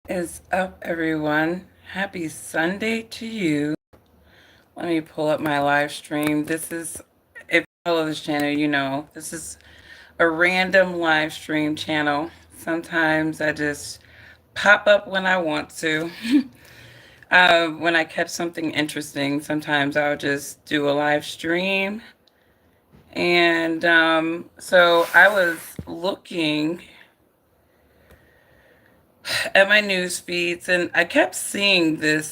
Is up, everyone? Happy Sunday to you. Let me pull up my live stream. If you follow this channel, you know this is a random live stream channel. Sometimes I just pop up when I want to. When I catch something interesting, sometimes I'll just do a live stream. And so I was looking at my news feeds and I kept seeing a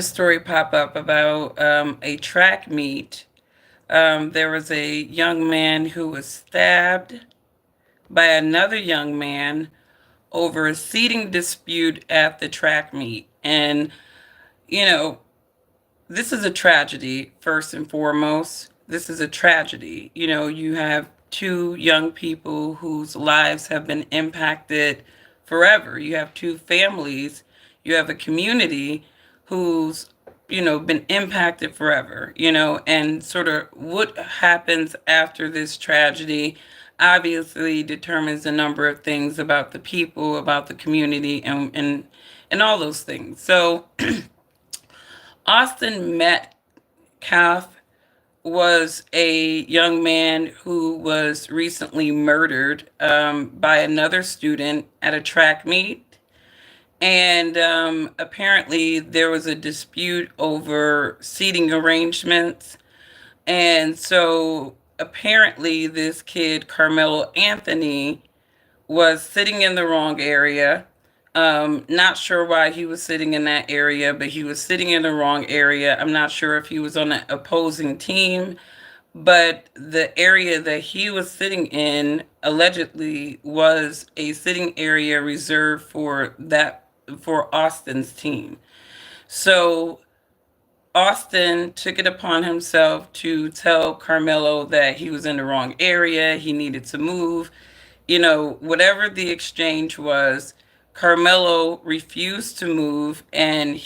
story pop up about a track meet. There was a young man who was stabbed by another young man over a seating dispute at the track meet. And, you know, this is a tragedy, first and foremost. This is a tragedy. You have two young people whose lives have been impacted forever. You have two families. You have a community who's, been impacted forever, and sort of what happens after this tragedy obviously determines a number of things about the people, about the community, and all those things. So, Austin Metcalf was a young man who was recently murdered by another student at a track meet. And apparently, there was a dispute over seating arrangements. And so, apparently, this kid, Carmelo Anthony, was sitting in the wrong area. Not sure why he was sitting in that area, but he was sitting in the wrong area. I'm not sure if he was on an opposing team, but the area that he was sitting in allegedly was a sitting area reserved for Austin's team. So Austin took it upon himself to tell Carmelo that he was in the wrong area, he needed to move. Whatever the exchange was, Carmelo refused to move, and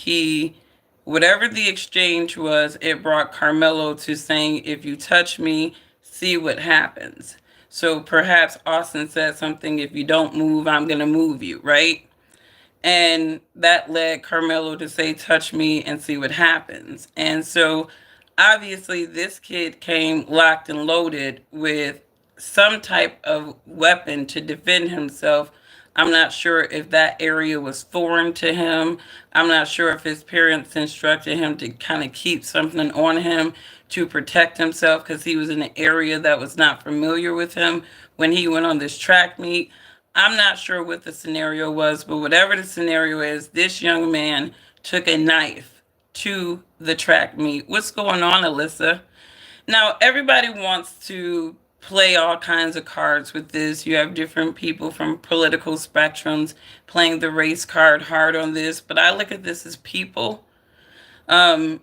whatever the exchange was, it brought Carmelo to saying, if you touch me, see what happens. So perhaps Austin said something, if you don't move, I'm going to move you, right? And that led Carmelo to say, touch me and see what happens. And so obviously, this kid came locked and loaded with some type of weapon to defend himself. I'm not sure if that area was foreign to him. I'm not sure if his parents instructed him to kind of keep something on him to protect himself because he was in an area that was not familiar with him when he went on this track meet. I'm not sure what the scenario was, but whatever the scenario is, this young man took a knife to the track meet. What's going on, Alyssa? Now, everybody wants to play all kinds of cards with this. You have different people from political spectrums playing the race card hard on this, but I look at this as people um,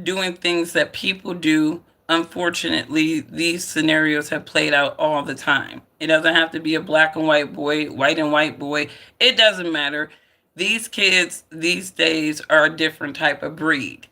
doing things that people do. Unfortunately, these scenarios have played out all the time. It doesn't have to be a black and white boy, white and white boy. It doesn't matter. These kids these days are a different type of breed.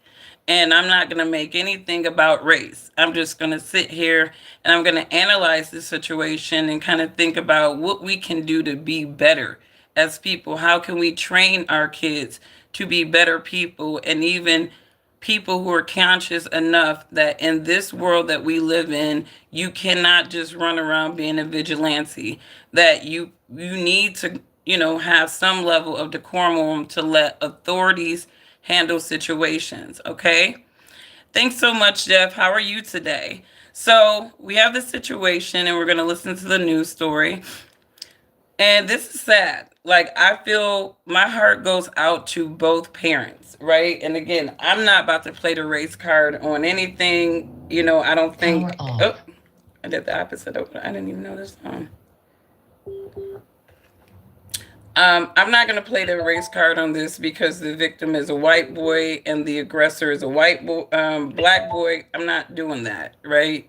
And I'm not going to make anything about race. I'm just going to sit here and I'm going to analyze the situation and kind of think about what we can do to be better as people. How can we train our kids to be better people, and even people who are conscious enough that in this world that we live in, you cannot just run around being a vigilante, that you need to, have some level of decorum to let authorities handle situations. Okay. Thanks so much, Jeff. How are you today? So we have this situation and we're going to listen to the news story. And this is sad. Like, I feel my heart goes out to both parents, right? And again, I'm not about to play the race card on anything. I don't think. Oh, I did the opposite. I didn't even know this. I'm not going to play the race card on this because the victim is a white boy and the aggressor is a black boy. I'm not doing that, right?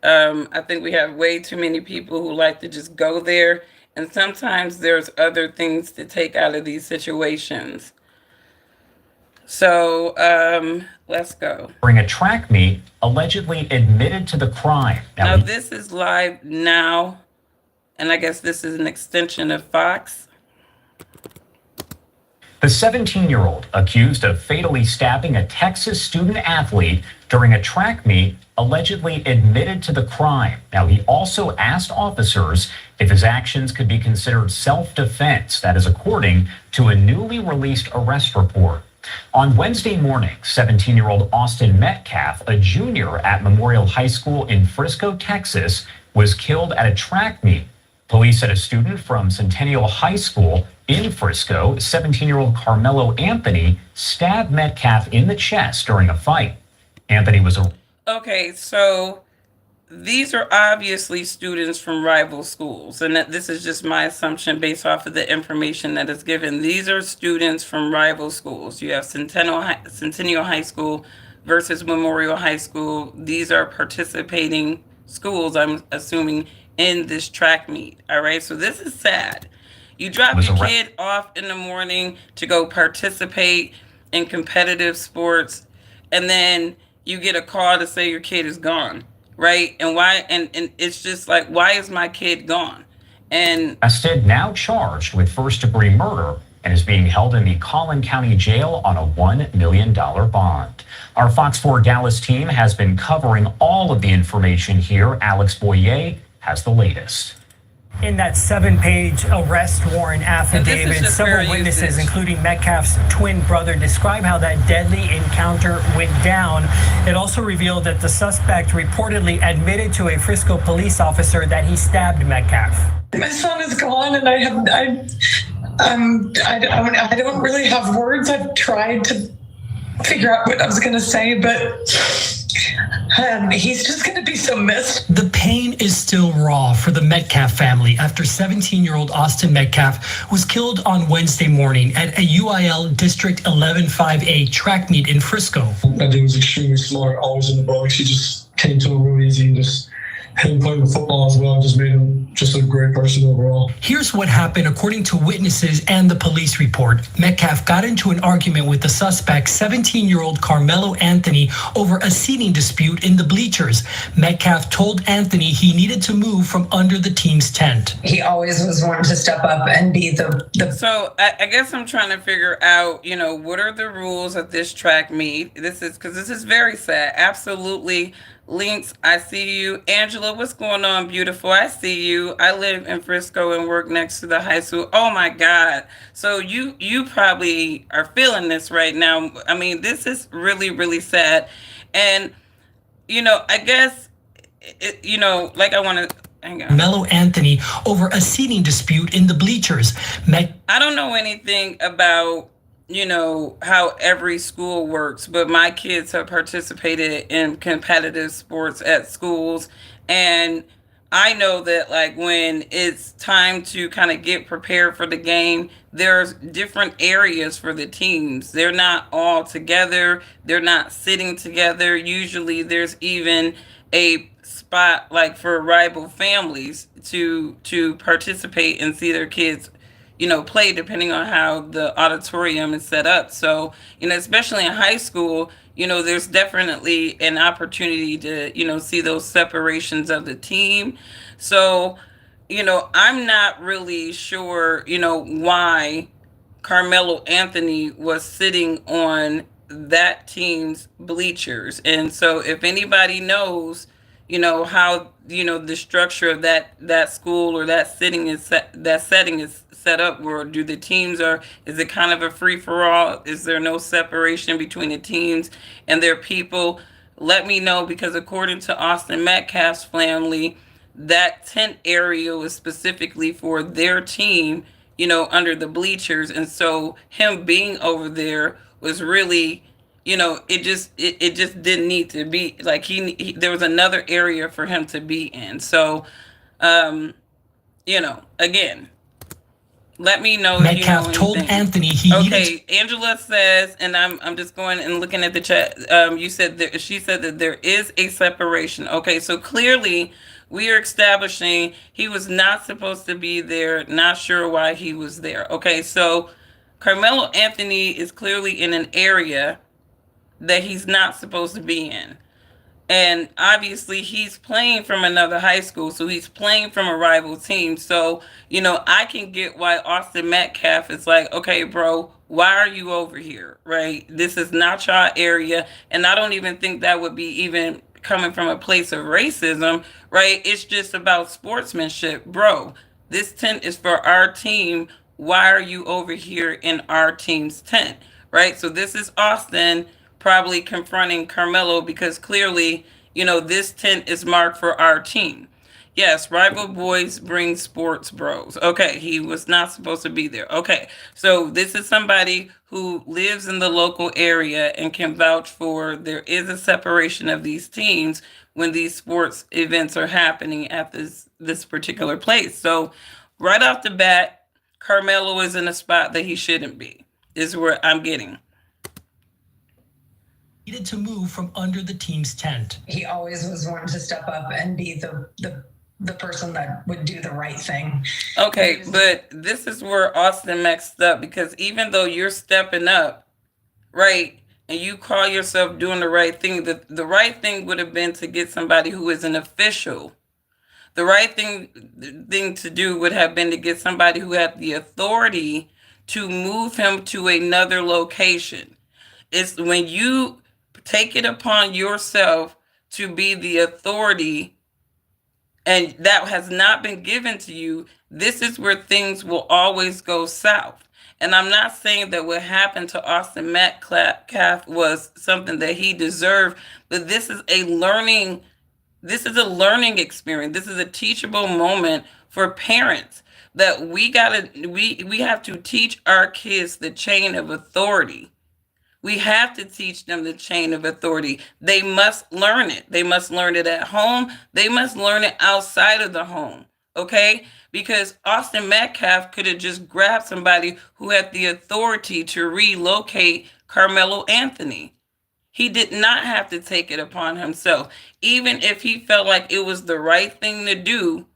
I think we have way too many people who like to just go there, and sometimes there's other things to take out of these situations. So let's go. During a track meet, allegedly admitted to the crime. Now, this is live now And I guess this is an extension of Fox. The 17-year-old accused of fatally stabbing a Texas student athlete during a track meet allegedly admitted to the crime. Now, he also asked officers if his actions could be considered self-defense. That is according to a newly released arrest report. On Wednesday morning, 17-year-old Austin Metcalf, a junior at Memorial High School in Frisco, Texas, was killed at a track meet. Police said a student from Centennial High School in Frisco, 17-year-old Carmelo Anthony, stabbed Metcalf in the chest during a fight. Anthony was a Okay, so these are obviously students from rival schools, and that this is just my assumption based off of the information that is given. These are students from rival schools. You have Centennial High School versus Memorial High School. These are participating schools, I'm assuming, in this track meet. All right, so this is sad. You drop your kid off in the morning to go participate in competitive sports, and then you get a call to say your kid is gone, right? And why? And it's just like, why is my kid gone? And arrested, now charged with first-degree murder, and is being held in the Collin County Jail on a $1 million bond. Our Fox 4 Dallas team has been covering all of the information here. Alex Boyer has the latest. In that 7-page arrest warrant affidavit, several witnesses, including Metcalf's twin brother, describe how that deadly encounter went down. It also revealed that the suspect reportedly admitted to a Frisco police officer that he stabbed Metcalf. My son is gone, and I don't really have words. I've tried to figure out what I was going to say, but he's just going to be so missed. The pain is still raw for the Metcalf family after 17-year-old Austin Metcalf was killed on Wednesday morning at a UIL District 11-5A track meet in Frisco. I think he was extremely smart, always in the box. He just came to him real easy, and just him playing the football as well just made him just a great person overall. Here's what happened according to witnesses and the police report. Metcalf got into an argument with the suspect, 17-year-old Carmelo Anthony, over a seating dispute in the bleachers. Metcalf told Anthony he needed to move from under the team's tent. He always was one to step up and be the. So I guess I'm trying to figure out, what are the rules at this track meet? This is very sad. Absolutely. Links, I see you. Angela, what's going on, beautiful? I see you. I live in Frisco and work next to the high school. Oh my God. So you probably are feeling this right now. I mean, this is really, really sad. And, I guess, I want to, hang on. Carmelo Anthony over a seating dispute in the bleachers. I don't know anything about how every school works, but my kids have participated in competitive sports at schools, and I know that when it's time to kind of get prepared for the game, there's different areas for the teams. They're not all together. They're not sitting together. Usually there's even a spot for rival families to participate and see their kids play, depending on how the auditorium is set up. So, especially in high school, there's definitely an opportunity to, see those separations of the team. So, I'm not really sure, why Carmelo Anthony was sitting on that team's bleachers. And so if anybody knows, how, the structure of that school or that setting is set up, where do the teams is it kind of a free for all? Is there no separation between the teams and their people? Let me know, because according to Austin Metcalf's family, that tent area was specifically for their team, under the bleachers. And so him being over there was really, it just didn't need to be there was another area for him to be in. So, again, let me know. Metcalf told Anthony he needed. Angela says, and I'm just going and looking at the chat. She said that there is a separation. Okay, so clearly we are establishing he was not supposed to be there. Not sure why he was there. Okay, so Carmelo Anthony is clearly in an area that he's not supposed to be in. And obviously he's playing from another high school, so he's playing from a rival team. So, I can get why Austin Metcalf is like, okay, bro, why are you over here? Right? This is not your area. And I don't even think that would be even coming from a place of racism, right? It's just about sportsmanship. Bro, this tent is for our team. Why are you over here in our team's tent? Right? So this is Austin probably confronting Carmelo because clearly, this tent is marked for our team. Yes, rival boys bring sports bros. Okay, he was not supposed to be there. Okay, so this is somebody who lives in the local area and can vouch for there is a separation of these teams when these sports events are happening at this particular place. So right off the bat, Carmelo is in a spot that he shouldn't be. Is where I'm getting. Needed to move from under the team's tent. He always was wanting to step up and be the person that would do the right thing. Okay, but this is where Austin messed up because even though you're stepping up, right, and you call yourself doing the right thing, the right thing would have been to get somebody who is an official. The right thing to do would have been to get somebody who had the authority to move him to another location. It's when you take it upon yourself to be the authority and that has not been given to you, this is where things will always go south. And I'm not saying that what happened to Austin Metcalf was something that he deserved, but this is a learning experience. This is a teachable moment for parents that we have to teach our kids the chain of authority. We have to teach them the chain of authority. They must learn it. They must learn it at home. They must learn it outside of the home. Okay? Because Austin Metcalf could have just grabbed somebody who had the authority to relocate Carmelo Anthony. He did not have to take it upon himself. Even if he felt like it was the right thing to do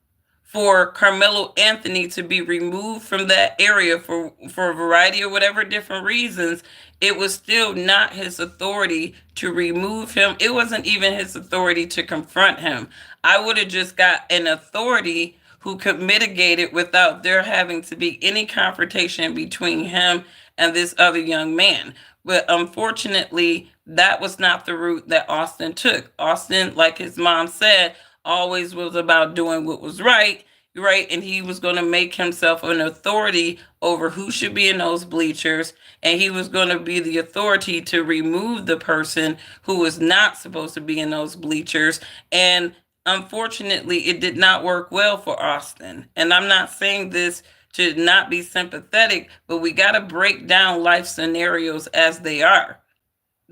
for Carmelo Anthony to be removed from that area for a variety of whatever different reasons, it was still not his authority to remove him. It wasn't even his authority to confront him. I would have just got an authority who could mitigate it without there having to be any confrontation between him and this other young man. But unfortunately, that was not the route that Austin took. Austin, like his mom said, always was about doing what was right, and he was going to make himself an authority over who should be in those bleachers, and he was going to be the authority to remove the person who was not supposed to be in those bleachers. And unfortunately, it did not work well for Austin. And I'm not saying this to not be sympathetic, but we got to break down life scenarios as they are.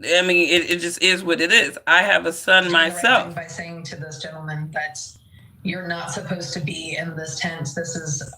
I mean, it just is what it is. I have a son myself. By saying to this gentleman that you're not supposed to be in this tent. This is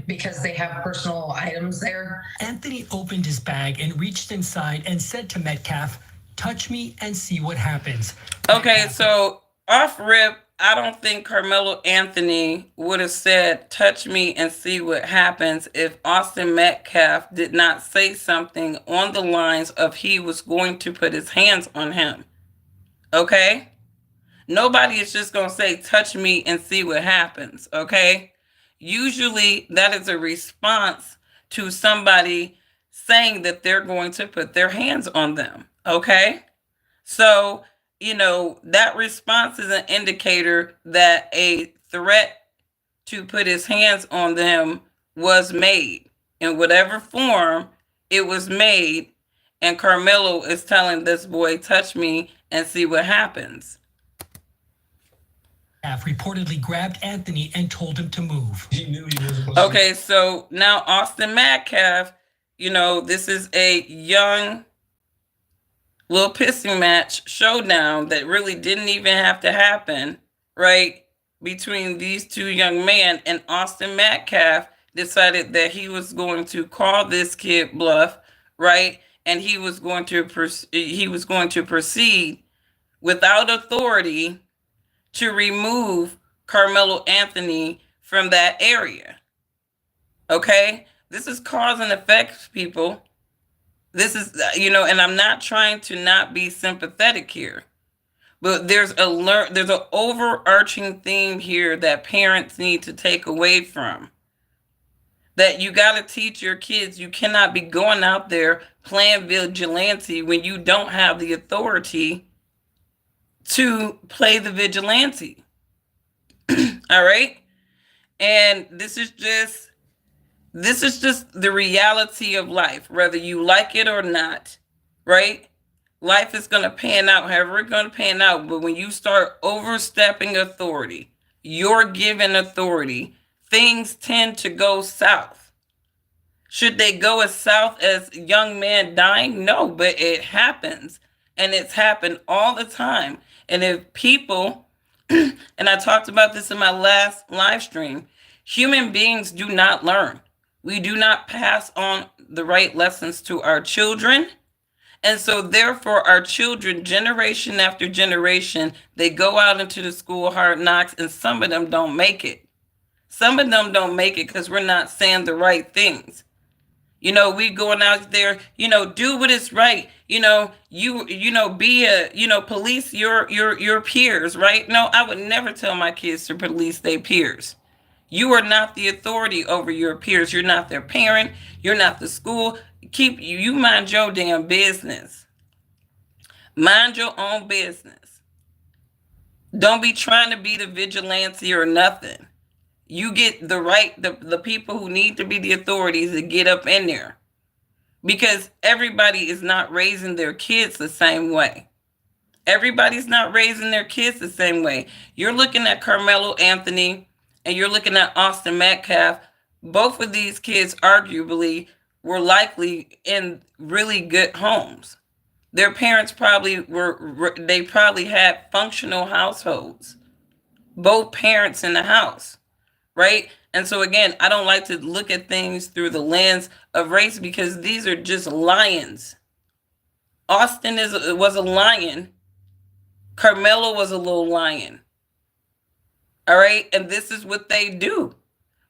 because they have personal items there. Anthony opened his bag and reached inside and said to Metcalf, "Touch me and see what happens." Okay, so off rip, I don't think Carmelo Anthony would have said, "Touch me and see what happens," if Austin Metcalf did not say something on the lines of he was going to put his hands on him. Okay? Nobody is just going to say, "Touch me and see what happens." Okay? Usually that is a response to somebody saying that they're going to put their hands on them. Okay? So, that response is an indicator that a threat to put his hands on them was made. In whatever form it was made, and Carmelo is telling this boy, "Touch me and see what happens." Reportedly grabbed Anthony and told him to move. He knew he was supposed to. Okay, so now Austin Metcalf, this is a young little pissing match showdown that really didn't even have to happen, right, between these two young men. And Austin Metcalf decided that he was going to call this kid bluff, right, and he was going to proceed without authority to remove Carmelo Anthony from that area. Okay, this is cause and effect, people. This is, and I'm not trying to not be sympathetic here, But there's an overarching theme here that parents need to take away from. That you got to teach your kids. You cannot be going out there playing vigilante when you don't have the authority to play the vigilante. All right? And this is just the reality of life, whether you like it or not, right? Life is going to pan out however it's going to pan out. But when you start overstepping authority, you're given authority, things tend to go south. Should they go as south as young man dying? No, but it happens. And it's happened all the time. And if people, and I talked about this in my last live stream, human beings do not learn. We do not pass on the right lessons to our children. And so therefore our children, generation after generation, they go out into the school hard knocks, and some of them don't make it. Some of them don't make it because we're not saying the right things. We going out there, do what is right. Police your peers, right? No, I would never tell my kids to police their peers. You are not the authority over your peers. You're not their parent. You're not the school. You mind your damn business. Mind your own business. Don't be trying to be the vigilante or nothing. You get the people who need to be the authorities to get up in there. Because everybody is not raising their kids the same way. Everybody's not raising their kids the same way. You're looking at Carmelo Anthony and you're looking at Austin Metcalf. Both of these kids arguably were likely in really good homes. Their parents probably had functional households. Both parents in the house, right? And so again, I don't like to look at things through the lens of race because these are just lions. Austin was a lion. Carmelo was a little lion. All right. And this is what they do.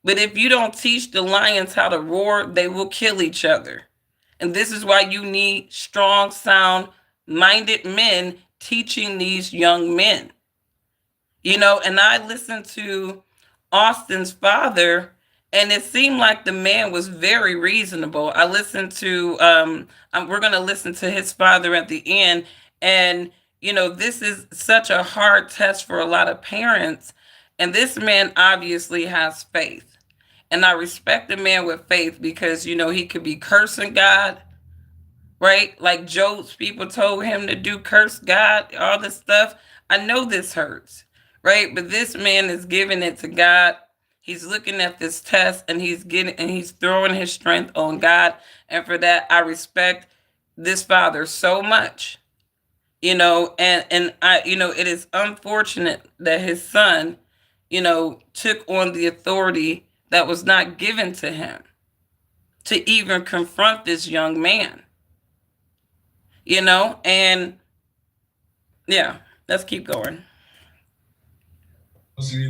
But if you don't teach the lions how to roar, they will kill each other. And this is why you need strong, sound-minded men teaching these young men. And I listened to Austin's father, and it seemed like the man was very reasonable. I listened to, we're going to listen to his father at the end. And, this is such a hard test for a lot of parents. And this man obviously has faith. And I respect the man with faith because, he could be cursing God, right? Like Job's people told him to do, curse God, all this stuff. I know this hurts, right? But this man is giving it to God. He's looking at this test and he's throwing his strength on God. And for that, I respect this father so much, and I, it is unfortunate that his son, took on the authority that was not given to him to even confront this young man, and yeah, let's keep going. It's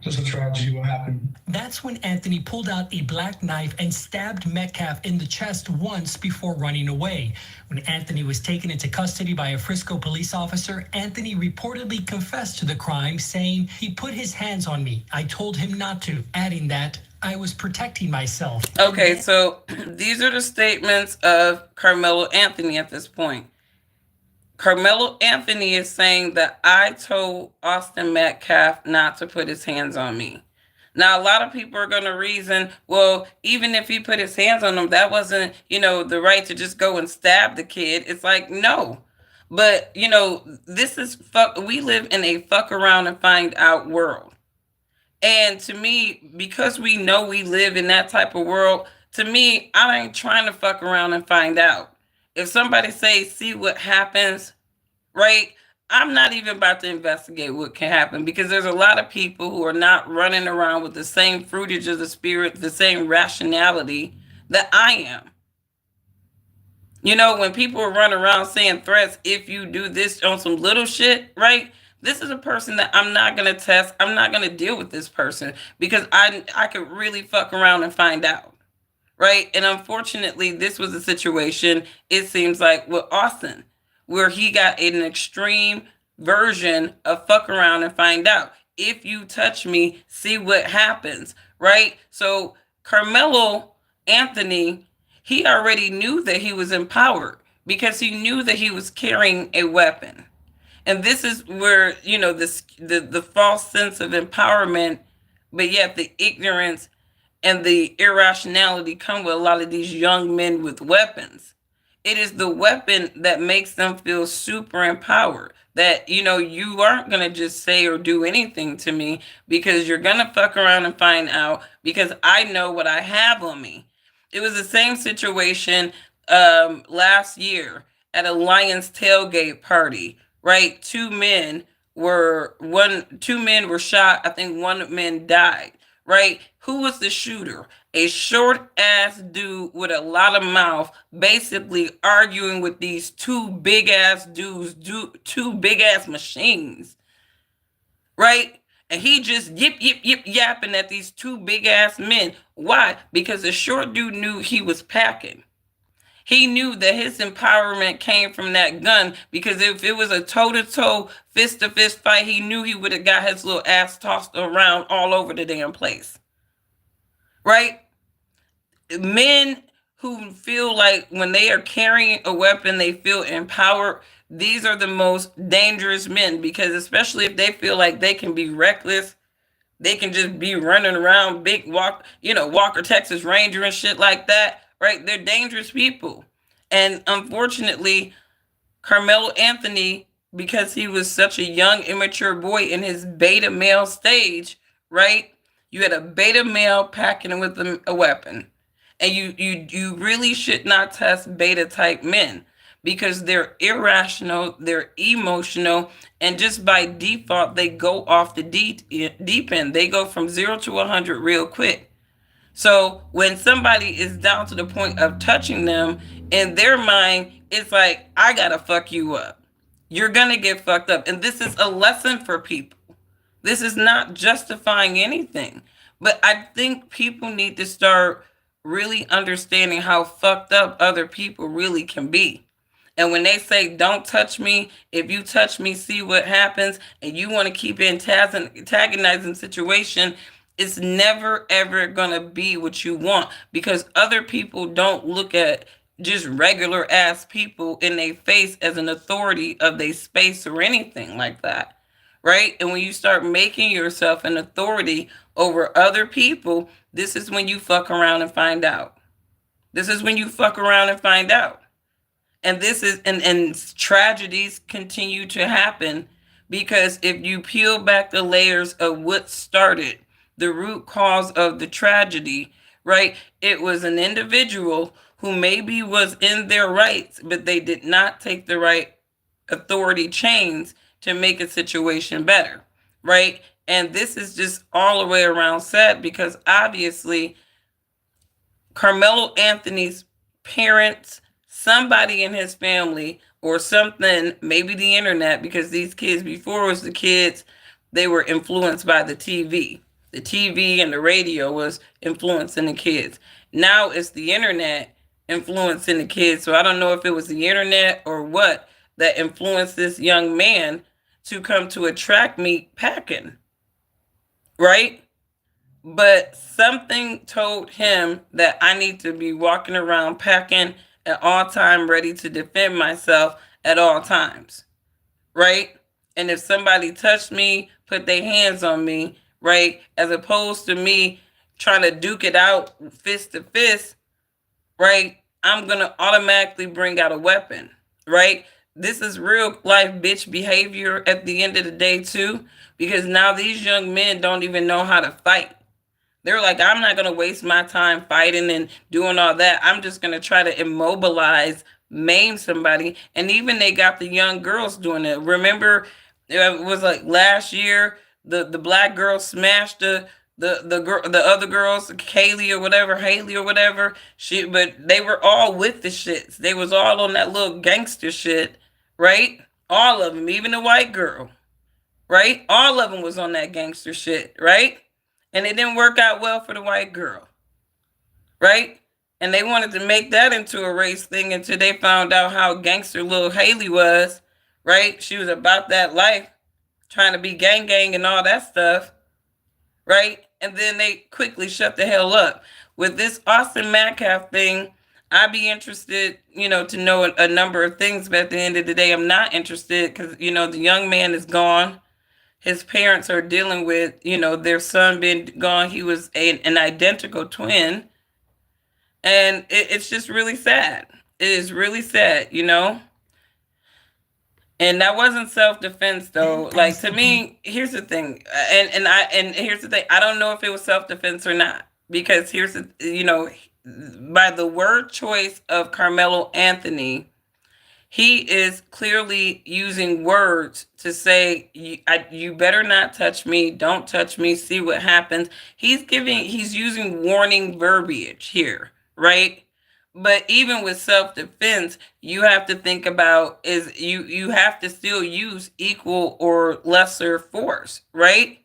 just a tragedy what happened. That's when Anthony pulled out a black knife and stabbed Metcalf in the chest once before running away. When Anthony was taken into custody by a Frisco police officer, Anthony reportedly confessed to the crime, saying, "He put his hands on me. I told him not to," adding that, "I was protecting myself." Okay, so these are the statements of Carmelo Anthony at this point. Carmelo Anthony is saying that I told Austin Metcalf not to put his hands on me. Now, a lot of people are going to reason, well, even if he put his hands on him, that wasn't, the right to just go and stab the kid. It's like, no. But, this is we live in a fuck around and find out world. And to me, because we know we live in that type of world, to me, I ain't trying to fuck around and find out. If somebody say, see what happens, right? I'm not even about to investigate what can happen because there's a lot of people who are not running around with the same fruitage of the spirit, the same rationality that I am. When people run around saying threats, if you do this on some little shit, right? This is a person that I'm not going to test. I'm not going to deal with this person because I could really fuck around and find out. Right. And unfortunately, this was a situation, it seems like, with Austin, where he got an extreme version of fuck around and find out. If you touch me, see what happens, right? So Carmelo Anthony, he already knew that he was empowered because he knew that he was carrying a weapon. And this is where, the false sense of empowerment, but yet the ignorance and the irrationality come with a lot of these young men with weapons. It is the weapon that makes them feel super empowered. That, you aren't going to just say or do anything to me because you're going to fuck around and find out because I know what I have on me. It was the same situation last year at a Lions tailgate party, right? Two men were shot. I think one man died, right? Who was the shooter? A short ass dude with a lot of mouth, basically arguing with these two big ass dudes, two big ass machines, right? And he just yip yapping at these two big ass men. Why? Because the short dude knew he was packing. He knew that his empowerment came from that gun, because if it was a toe-to-toe, fist-to-fist fight, he knew he would have got his little ass tossed around all over the damn place. Right? Men who feel like when they are carrying a weapon, they feel empowered. These are the most dangerous men, because especially if they feel like they can be reckless, they can just be running around Walker, Texas Ranger and shit like that, right? They're dangerous people. And unfortunately, Carmelo Anthony, because he was such a young, immature boy in his beta male stage, right? You had a beta male packing with a weapon. And you really should not test beta type men, because they're irrational, they're emotional, and just by default, they go off the deep end. They go from 0 to 100 real quick. So when somebody is down to the point of touching them, in their mind, it's like, I gotta fuck you up. You're gonna get fucked up. And this is a lesson for people. This is not justifying anything. But I think people need to start really understanding how fucked up other people really can be. And when they say, don't touch me, if you touch me, see what happens, and you want to keep antagonizing situation, it's never, ever going to be what you want, because other people don't look at just regular ass people in their face as an authority of their space or anything like that. Right? And when you start making yourself an authority over other people, this is when you fuck around and find out. This is when you fuck around and find out. And this is, and tragedies continue to happen, because if you peel back the layers of what started the root cause of the tragedy, right? It was an individual who maybe was in their rights, but they did not take the right authority chains to make a situation better, right? And this is just all the way around sad, because obviously Carmelo Anthony's parents, somebody in his family or something, maybe the internet, because these kids, before it was the kids, they were influenced by the TV. The TV and the radio was influencing the kids. Now it's the internet influencing the kids. So I don't know if it was the internet or what that influenced this young man to come to a track meet packing, right? But something told him that I need to be walking around packing at all time, ready to defend myself at all times, right? And if somebody touched me, put their hands on me, right, as opposed to me trying to duke it out fist to fist, right, I'm going to automatically bring out a weapon, right? This is real life bitch behavior at the end of the day too, because now these young men don't even know how to fight. They're like, I'm not going to waste my time fighting and doing all that. I'm just going to try to immobilize, maim somebody. And even they got the young girls doing it. Remember, it was like last year, the black girl smashed the other girls, Haley or whatever. But they were all with the shits. They was all on that little gangster shit, right? All of them, even the white girl, right? All of them was on that gangster shit, right? And it didn't work out well for the white girl, right? And they wanted to make that into a race thing until they found out how gangster little Haley was, right? She was about that life, trying to be gang and all that stuff, right? And then they quickly shut the hell up. With this Austin Metcalf thing, I'd be interested, to know a number of things, but at the end of the day, I'm not interested because, the young man is gone. His parents are dealing with, their son being gone. He was an identical twin. And it's just really sad. It is really sad, And that wasn't self-defense though. Like, to me, here's the thing. And here's the thing. I don't know if it was self-defense or not. Because here's the, by the word choice of Carmelo Anthony, he is clearly using words to say, you better not touch me. Don't touch me. See what happens. He's using warning verbiage here, right? But even with self-defense, you have to think about you have to still use equal or lesser force, right?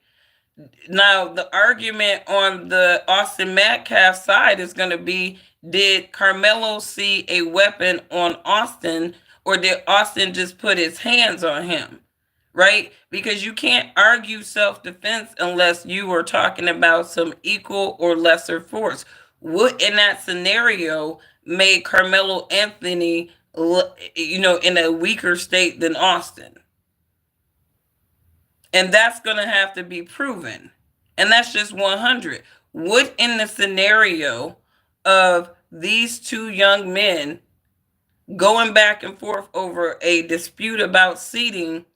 Now, the argument on the Austin Metcalf side is going to be, did Carmelo see a weapon on Austin, or did Austin just put his hands on him, right? Because you can't argue self-defense unless you are talking about some equal or lesser force. What in that scenario made Carmelo Anthony, in a weaker state than Austin? And that's going to have to be proven. And that's just 100. What in the scenario of these two young men going back and forth over a dispute about seating,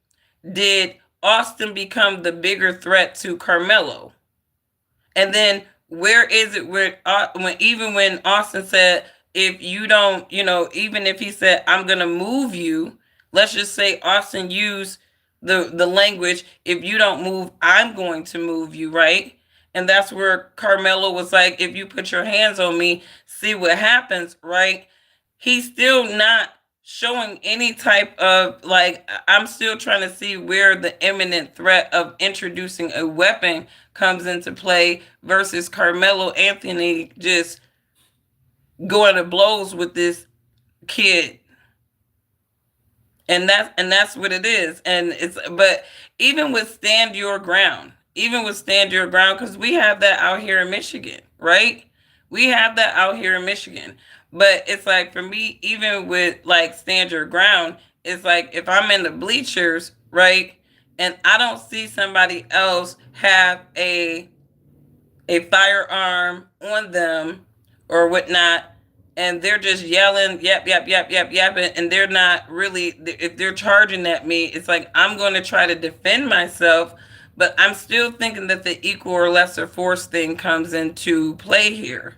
did Austin become the bigger threat to Carmelo? And then where is it when Austin said, if you don't, even if he said, I'm going to move you, let's just say Austin used the language, if you don't move, I'm going to move you, right? And that's where Carmelo was like, if you put your hands on me, see what happens, right? He's still not showing any type of, I'm still trying to see where the imminent threat of introducing a weapon comes into play versus Carmelo Anthony just going to blows with this kid. And that's what it is. And but even with stand your ground, because we have that out here in Michigan, right? We have that out here in Michigan. But it's like, for me, even with stand your ground, it's like, if I'm in the bleachers, right, and I don't see somebody else have a firearm on them or whatnot, and they're just yelling, yap, and they're not really, if they're charging at me, it's like, I'm going to try to defend myself, but I'm still thinking that the equal or lesser force thing comes into play here.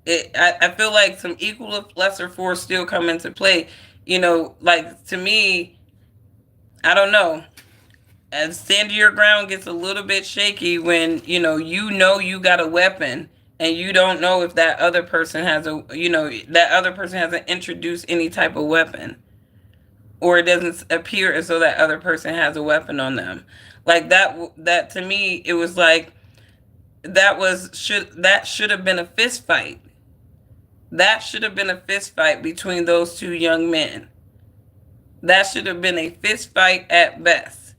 I feel like some equal or lesser force still come into play. To me, I don't know. As stand your ground gets a little bit shaky when, you got a weapon and you don't know if that other person hasn't introduced any type of weapon, or it doesn't appear as though that other person has a weapon on them. Like that to me, it was like, that should have been a fist fight. That should have been a fist fight between those two young men. That should have been a fist fight at best.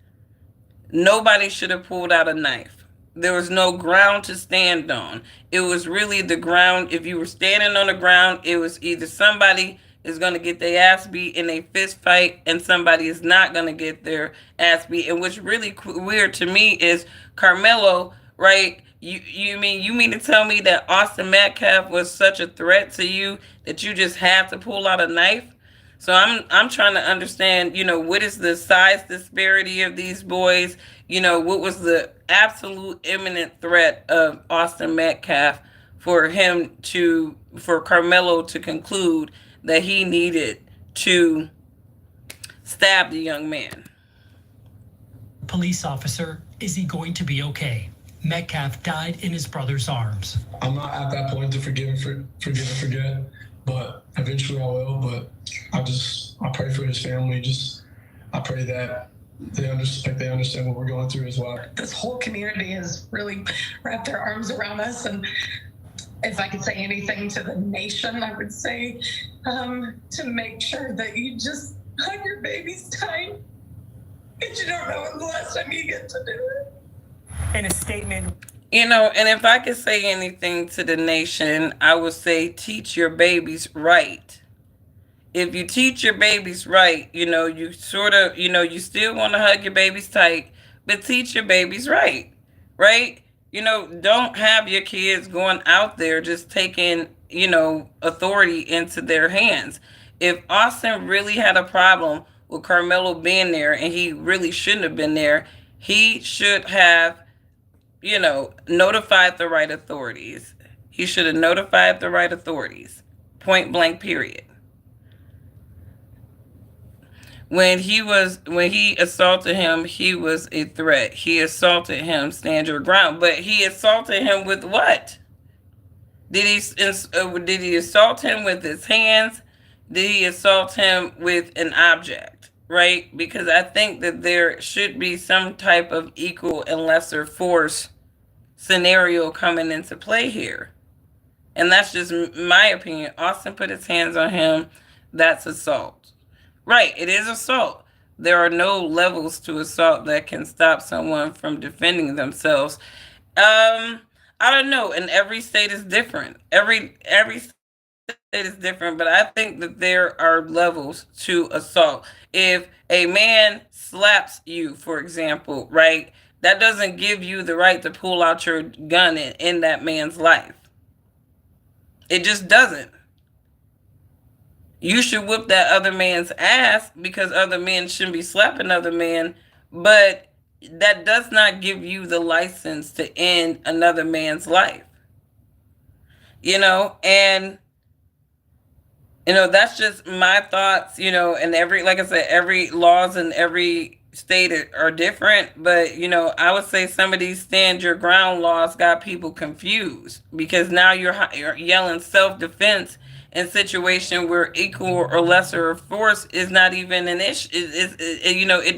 Nobody should have pulled out a knife. There was no ground to stand on. It was really the ground. If you were standing on the ground, it was either somebody is going to get their ass beat in a fist fight and somebody is not going to get their ass beat. And what's really weird to me is Carmelo, right? You mean to tell me that Austin Metcalf was such a threat to you that you just had to pull out a knife? So I'm trying to understand, what is the size disparity of these boys? What was the absolute imminent threat of Austin Metcalf for Carmelo to conclude that he needed to stab the young man? Police officer, is he going to be okay? Metcalf died in his brother's arms. I'm not at that point to forgive and forget, but eventually I will. But I pray for his family. I pray that they understand what we're going through as well. This whole community has really wrapped their arms around us, and if I could say anything to the nation, I would say to make sure that you just hug your babies tight, because you don't know when the last time you get to do it. In a statement, and if I could say anything to the nation, I would say teach your babies right. If you teach your babies right, you sort of, you still want to hug your babies tight, but teach your babies right, right? Don't have your kids going out there just taking, authority into their hands. If Austin really had a problem with Carmelo being there and he really shouldn't have been there, he should have, notified the right authorities. He should have notified the right authorities. Point blank, period. When he assaulted him, he was a threat. He assaulted him, stand your ground. But he assaulted him with what? Did he assault him with his hands? Did he assault him with an object? Right? Because I think that there should be some type of equal and lesser force scenario coming into play here. And that's just my opinion. Austin put his hands on him. That's assault. Right, it is assault. There are no levels to assault that can stop someone from defending themselves. I don't know, and every state is different. Every state is different, but I think that there are levels to assault. If a man slaps you, for example, right, that doesn't give you the right to pull out your gun in that man's life. It just doesn't. You should whip that other man's ass because other men shouldn't be slapping other men, but that does not give you the license to end another man's life. And that's just my thoughts, and like I said, every laws in every state are different, but I would say some of these stand your ground laws got people confused because now you're yelling self-defense in situation where equal or lesser force is not even an issue. It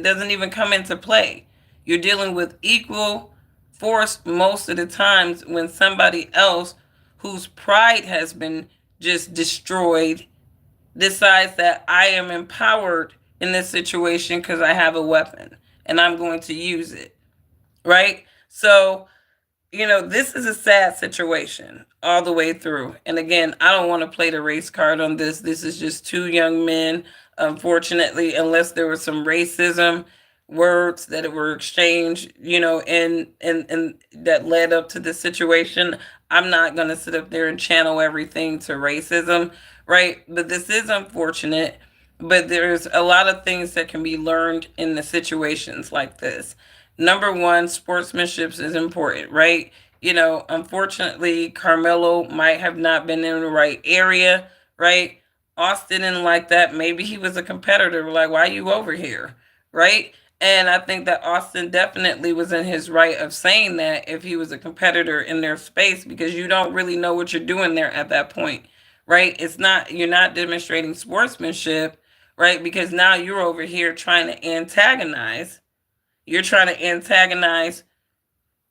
doesn't even come into play. You're dealing with equal force most of the times when somebody else whose pride has been just destroyed decides that I am empowered in this situation because I have a weapon and I'm going to use it. Right? So this is a sad situation all the way through. And again, I don't want to play the race card on this. This is just two young men, unfortunately, unless there was some racism words that were exchanged, and that led up to this situation. I'm not going to sit up there and channel everything to racism, right? But this is unfortunate. But there's a lot of things that can be learned in the situations like this. Number one, sportsmanship is important, right? Unfortunately, Carmelo might have not been in the right area, right? Austin didn't like that. Maybe he was a competitor. Like, why are you over here, right? And I think that Austin definitely was in his right of saying that if he was a competitor in their space, because you don't really know what you're doing there at that point, right? You're not demonstrating sportsmanship, right? Because now you're over here trying to antagonize. You're trying to antagonize,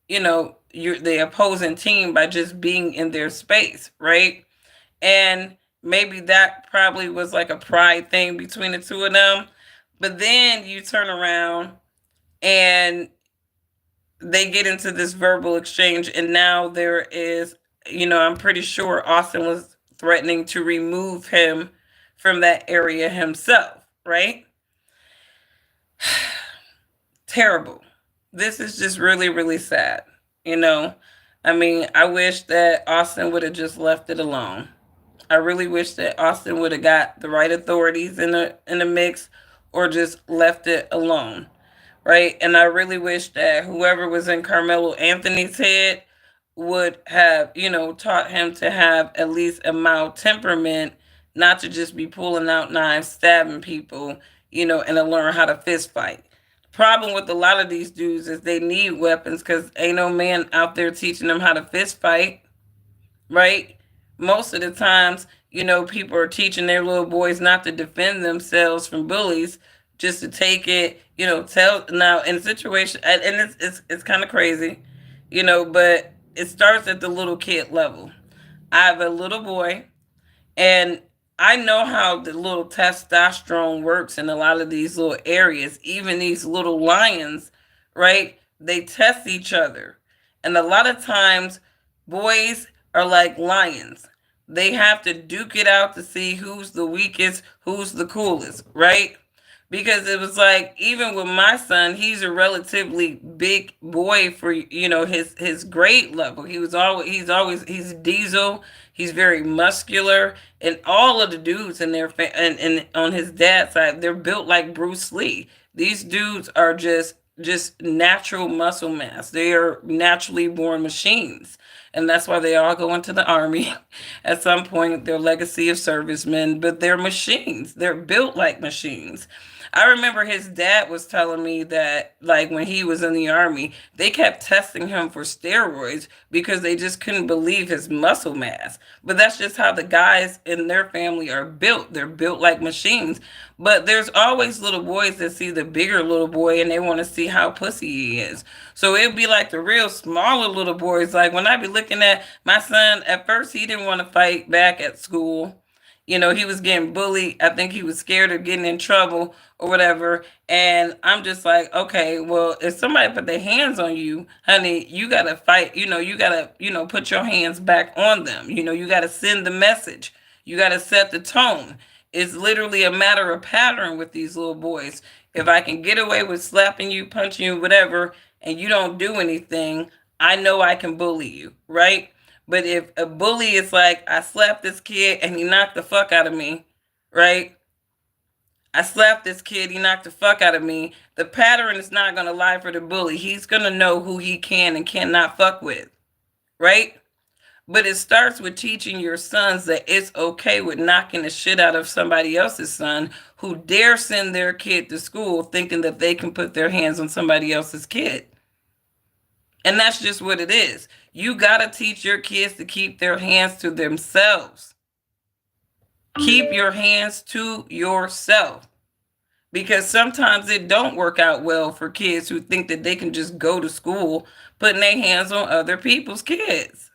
the opposing team by just being in their space, right? And maybe that probably was like a pride thing between the two of them. But then you turn around and they get into this verbal exchange, and now there is, I'm pretty sure Austin was threatening to remove him from that area himself, right? Terrible. This is just really, really sad. I wish that Austin would have just left it alone. I really wish that Austin would have got the right authorities in the mix or just left it alone. Right? And I really wish that whoever was in Carmelo Anthony's head would have, taught him to have at least a mild temperament, not to just be pulling out knives, stabbing people, and to learn how to fist fight. Problem with a lot of these dudes is they need weapons because ain't no man out there teaching them how to fist fight, right? Most of the times, people are teaching their little boys not to defend themselves from bullies, just to take it, tell now in a situation, and it's kind of crazy, but it starts at the little kid level. I have a little boy, and I know how the little testosterone works in a lot of these little areas, even these little lions, right? They test each other. And a lot of times, boys are like lions. They have to duke it out to see who's the weakest, who's the coolest, right? Because it was like, even with my son, he's a relatively big boy for, his grade level. He's diesel. He's very muscular, and all of the dudes in their and on his dad's side, they're built like Bruce Lee. These dudes are just natural muscle mass. They are naturally born machines, and that's why they all go into the army at some point. Their legacy of servicemen, but they're machines. They're built like machines. I remember his dad was telling me that, like, when he was in the army, they kept testing him for steroids because they just couldn't believe his muscle mass. But that's just how the guys in their family are built. They're built like machines. But there's always little boys that see the bigger little boy and they want to see how pussy he is. So it'd be like the real smaller little boys. Like when I be looking at my son, at first he didn't want to fight back at school. He was getting bullied. I think he was scared of getting in trouble or whatever. And I'm just like, okay, well, if somebody put their hands on you, honey, you got to fight. You got to, put your hands back on them. You got to send the message. You got to set the tone. It's literally a matter of pattern with these little boys. If I can get away with slapping you, punching you, whatever, and you don't do anything, I know I can bully you, right? But if a bully is like, I slapped this kid and he knocked the fuck out of me, right? I slapped this kid, he knocked the fuck out of me. The pattern is not going to lie for the bully. He's going to know who he can and cannot fuck with, right? But it starts with teaching your sons that it's okay with knocking the shit out of somebody else's son who dare send their kid to school thinking that they can put their hands on somebody else's kid. And that's just what it is. You got to teach your kids to keep their hands to themselves. Keep your hands to yourself. Because sometimes it don't work out well for kids who think that they can just go to school putting their hands on other people's kids.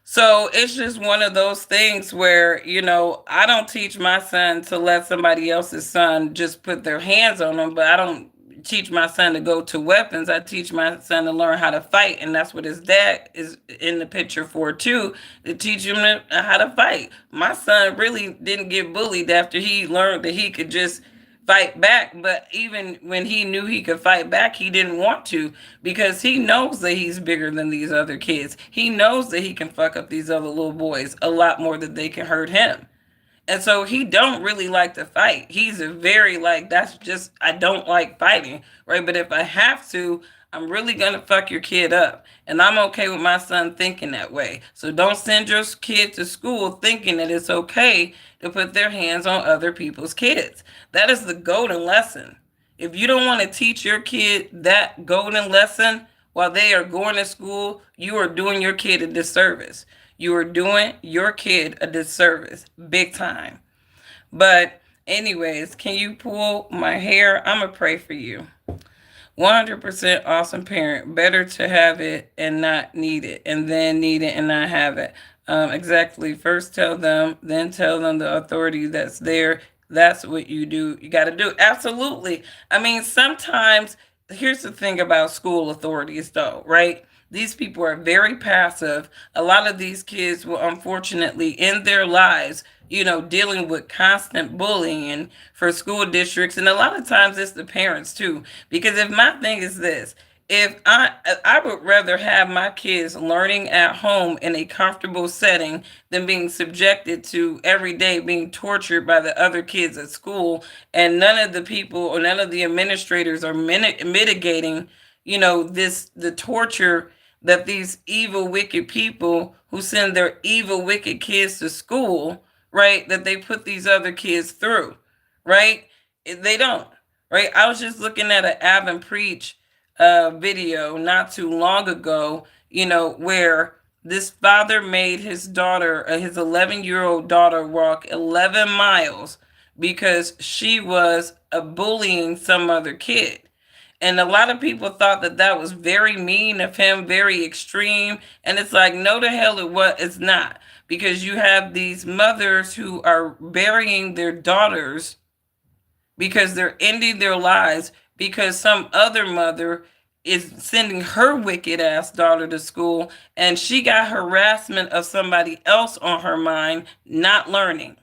So it's just one of those things where, I don't teach my son to let somebody else's son just put their hands on them, but I don't teach my son to go to weapons. I teach my son to learn how to fight, and that's what his dad is in the picture for too, to teach him how to fight. My son really didn't get bullied after he learned that he could just fight back, but even when he knew he could fight back, he didn't want to, because he knows that he's bigger than these other kids. He knows that he can fuck up these other little boys a lot more than they can hurt him. And so he don't really like to fight. He's a very like, that's just, I don't like fighting, right? But if I have to, I'm really going to fuck your kid up. And I'm okay with my son thinking that way. So don't send your kid to school thinking that it's okay to put their hands on other people's kids. That is the golden lesson. If you don't want to teach your kid that golden lesson while they are going to school, you are doing your kid a disservice. You are doing your kid a disservice, big time. But anyways, can you pull my hair? I'm going to pray for you. 100% awesome parent. Better to have it and not need it, and then need it and not have it. Exactly. First tell them, then tell them the authority that's there. That's what you do. You got to do. Absolutely. I mean, sometimes, here's the thing about school authorities, though, right? These people are very passive. A lot of these kids will unfortunately end their lives, dealing with constant bullying for school districts. And a lot of times it's the parents too. Because if my thing is this, if I would rather have my kids learning at home in a comfortable setting than being subjected to every day being tortured by the other kids at school, and none of the people or none of the administrators are mitigating, the torture that these evil, wicked people who send their evil, wicked kids to school, right, that they put these other kids through, right? They don't, right? I was just looking at an Ab and Preach video not too long ago, where this father made his daughter, his 11-year-old daughter, walk 11 miles because she was bullying some other kid. And a lot of people thought that that was very mean of him, very extreme. And it's like, no, the hell it's not. Because you have these mothers who are burying their daughters because they're ending their lives because some other mother is sending her wicked ass daughter to school and she got harassment of somebody else on her mind, not learning,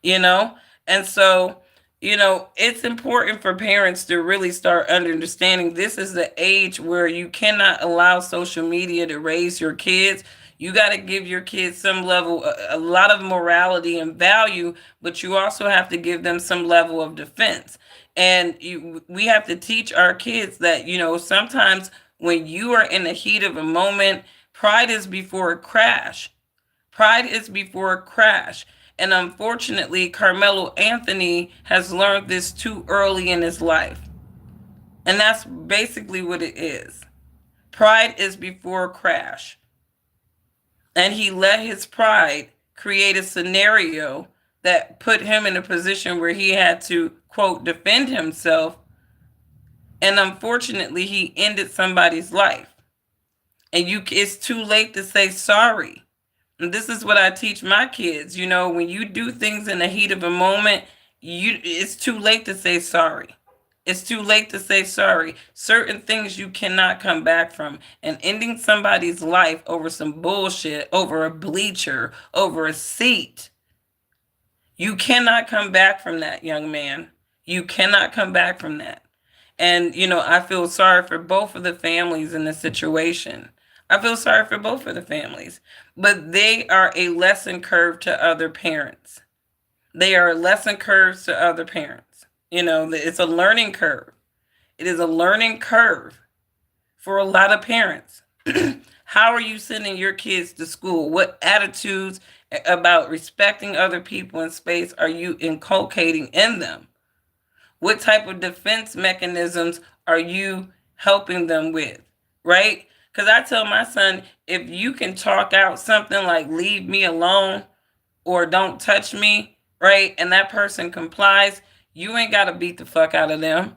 you know? And so, it's important for parents to really start understanding this is the age where you cannot allow social media to raise your kids. You got to give your kids some level, a lot of morality and value, but you also have to give them some level of defense. And we have to teach our kids that, sometimes when you are in the heat of a moment, pride is before a crash. Pride is before a crash. And unfortunately, Carmelo Anthony has learned this too early in his life. And that's basically what it is. Pride is before a crash. And he let his pride create a scenario that put him in a position where he had to, quote, defend himself. And unfortunately, he ended somebody's life. And it's too late to say sorry. And this is what I teach my kids. When you do things in the heat of a moment, it's too late to say sorry. It's too late to say sorry. Certain things you cannot come back from. And ending somebody's life over some bullshit, over a bleacher, over a seat. You cannot come back from that, young man. You cannot come back from that. And, I feel sorry for both of the families in this situation. I feel sorry for both of the families, but they are a lesson curve to other parents. They are a lesson curve to other parents. It's a learning curve. It is a learning curve for a lot of parents. How are you sending your kids to school? What attitudes about respecting other people in space are you inculcating in them? What type of defense mechanisms are you helping them with, right? Because I tell my son, if you can talk out something like leave me alone or don't touch me, right, and that person complies, you ain't got to beat the fuck out of them.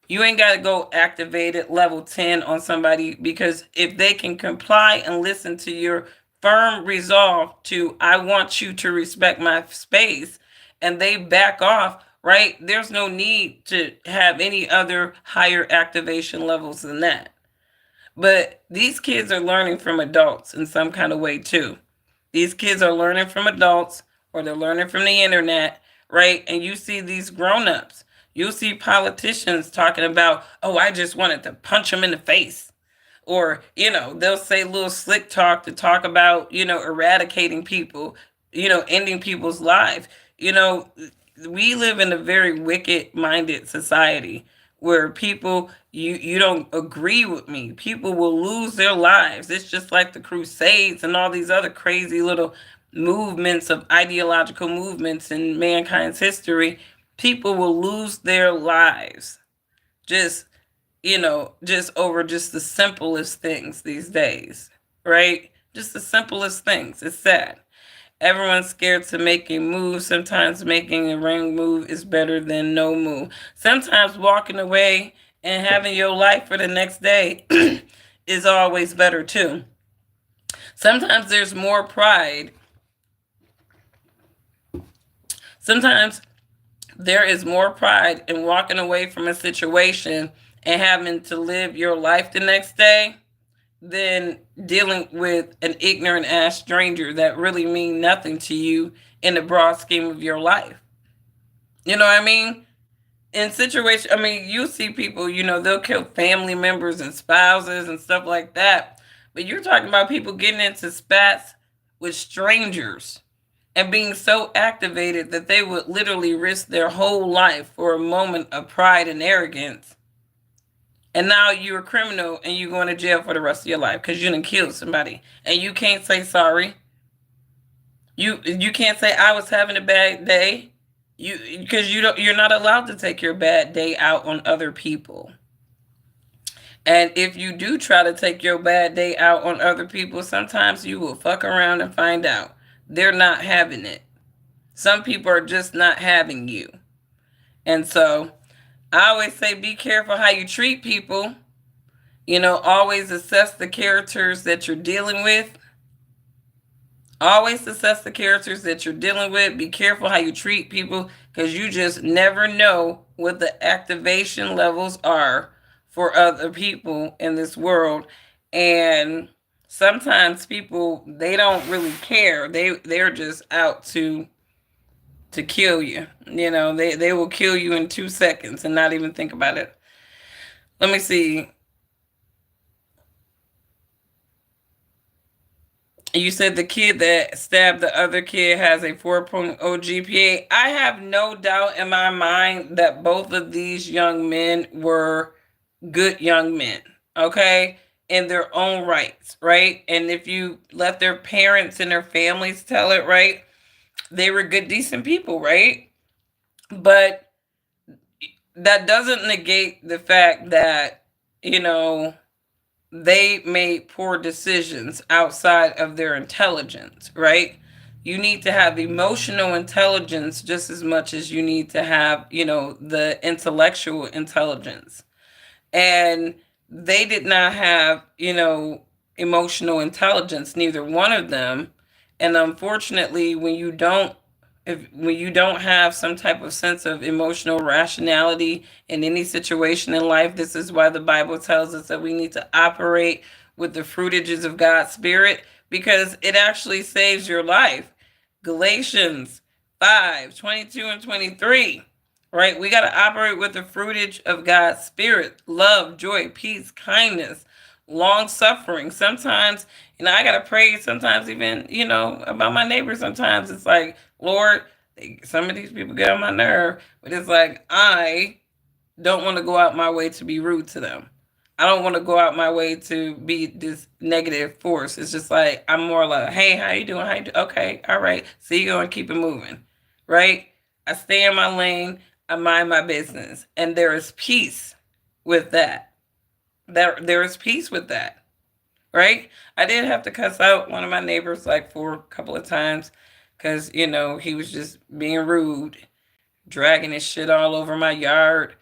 You ain't got to go activate at level 10 on somebody, because if they can comply and listen to your firm resolve to, I want you to respect my space, and they back off, right, there's no need to have any other higher activation levels than that. But these kids are learning from adults in some kind of way too. These kids are learning from adults, or they're learning from the internet, right? And you see these grown-ups. You'll see politicians talking about, oh, I just wanted to punch them in the face. Or, they'll say little slick talk to talk about, eradicating people, ending people's lives. We live in a very wicked-minded society where people, you don't agree with me, people will lose their lives. It's just like the Crusades and all these other crazy little movements of ideological movements in mankind's history. People will lose their lives just over just the simplest things these days, right? Just the simplest things. It's sad. Everyone's scared to make a move. Sometimes making a wrong move is better than no move. Sometimes walking away and having your life for the next day is always better too. Sometimes there's more pride. Sometimes there is more pride in walking away from a situation and having to live your life the next day than dealing with an ignorant ass stranger that really mean nothing to you in the broad scheme of your life. You know what I mean? In situations, you see people, they'll kill family members and spouses and stuff like that. But you're talking about people getting into spats with strangers and being so activated that they would literally risk their whole life for a moment of pride and arrogance. And now you're a criminal and you're going to jail for the rest of your life because you didn't kill somebody. And you can't say sorry. You can't say I was having a bad day. Because you're not allowed to take your bad day out on other people. And if you do try to take your bad day out on other people, sometimes you will fuck around and find out they're not having it. Some people are just not having you. And so I always say be careful how you treat people. Always assess the characters that you're dealing with. Always assess the characters that you're dealing with. Be careful how you treat people because you just never know what the activation levels are for other people in this world. And sometimes people, they don't really care. They're just out to kill you. They will kill you in 2 seconds and not even think about it. Let me see. You said the kid that stabbed the other kid has a 4.0 GPA. I have no doubt in my mind that both of these young men were good young men, okay, in their own rights, right? And if you let their parents and their families tell it, right, they were good, decent people, right? But that doesn't negate the fact that, you know, they made poor decisions outside of their intelligence, right? You need to have emotional intelligence just as much as you need to have, the intellectual intelligence. And they did not have, emotional intelligence, neither one of them. And unfortunately, when you don't have some type of sense of emotional rationality in any situation in life, this is why the Bible tells us that we need to operate with the fruitages of God's Spirit, because it actually saves your life. Galatians 5:22 and 23, right? We got to operate with the fruitage of God's Spirit: love, joy, peace, kindness, long suffering. Sometimes, I got to pray, sometimes even, about my neighbors. Sometimes it's like, Lord, some of these people get on my nerve, but it's like, I don't want to go out my way to be rude to them. I don't want to go out my way to be this negative force. It's just like, I'm more like, hey, how you doing? How you doing? Okay, all right. See you go and keep it moving, right? I stay in my lane. I mind my business. And there is peace with that. There is peace with that, right? I did have to cuss out one of my neighbors like for a couple of times because, he was just being rude, dragging his shit all over my yard,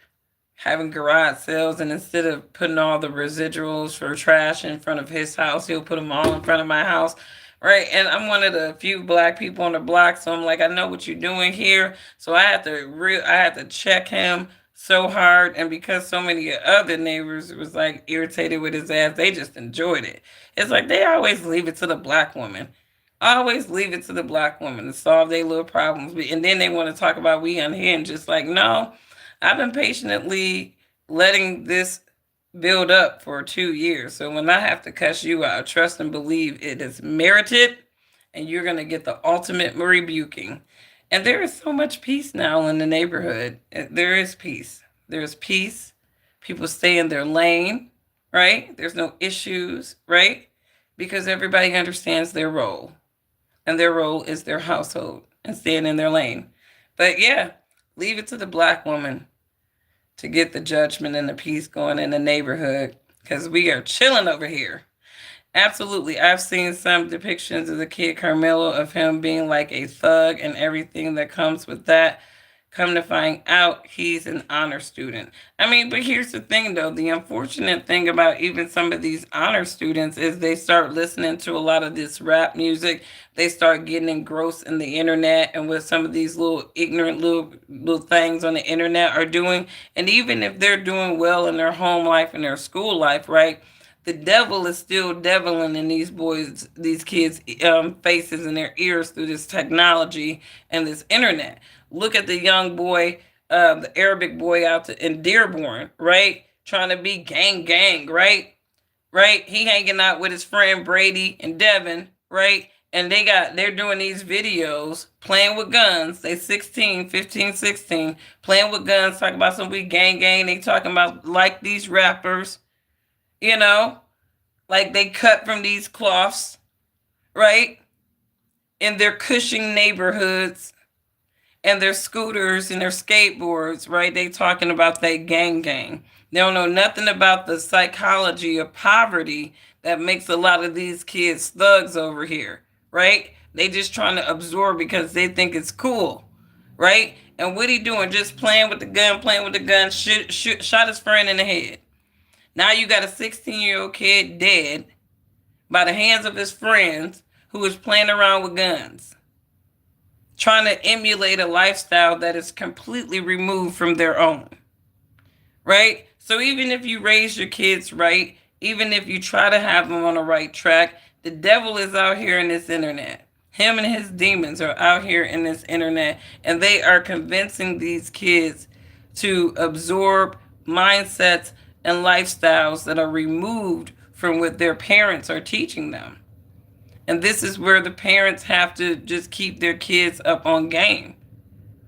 having garage sales, and instead of putting all the residuals for trash in front of his house, he'll put them all in front of my house, right? And I'm one of the few black people on the block, so I'm like, I know what you're doing here. So I had to check him so hard, and because so many other neighbors was like irritated with his ass, they just enjoyed it. It's like they always leave it to the black woman. Always leave it to the black woman to solve their little problems, and then they want to talk about we unhinged. Just like, no, I've been patiently letting this build up for 2 years. So when I have to cuss you out, trust and believe it is merited, and you're going to get the ultimate rebuking. And there is so much peace now in the neighborhood. There is peace. There's peace. People stay in their lane, right? There's no issues, right? Because everybody understands their role. And their role is their household and staying in their lane. But yeah, leave it to the black woman to get the judgment and the peace going in the neighborhood, because we are chilling over here. Absolutely. I've seen some depictions of the kid Carmelo, of him being like a thug and everything that comes with that. Come to find out, he's an honor student. I mean, but here's the thing, though. The unfortunate thing about even some of these honor students is they start listening to a lot of this rap music. They start getting engrossed in the internet and what some of these little ignorant little things on the internet are doing. And even if they're doing well in their home life and their school life, right? The devil is still deviling in these kids' faces and their ears through this technology and this internet. Look at the young boy, the Arabic boy in Dearborn, right? Trying to be gang, right? Right? He hanging out with his friend Brady and Devin, right? And they're doing these videos playing with guns. They 16, 15, 16, playing with guns, talking about some we gang. They talking about like these rappers, like they cut from these cloths, right? In their Cushing neighborhoods and their scooters and their skateboards, right? They talking about that gang. They don't know nothing about the psychology of poverty that makes a lot of these kids thugs over here, right? They just trying to absorb because they think it's cool, right? And what he doing? Just playing with the gun, shot his friend in the head. Now you got a 16-year-old kid dead by the hands of his friends who is playing around with guns, trying to emulate a lifestyle that is completely removed from their own. Right? So even if you raise your kids right, even if you try to have them on the right track, the devil is out here in this internet. Him and his demons are out here in this internet, and they are convincing these kids to absorb mindsets and lifestyles that are removed from what their parents are teaching them. And this is where the parents have to just keep their kids up on game.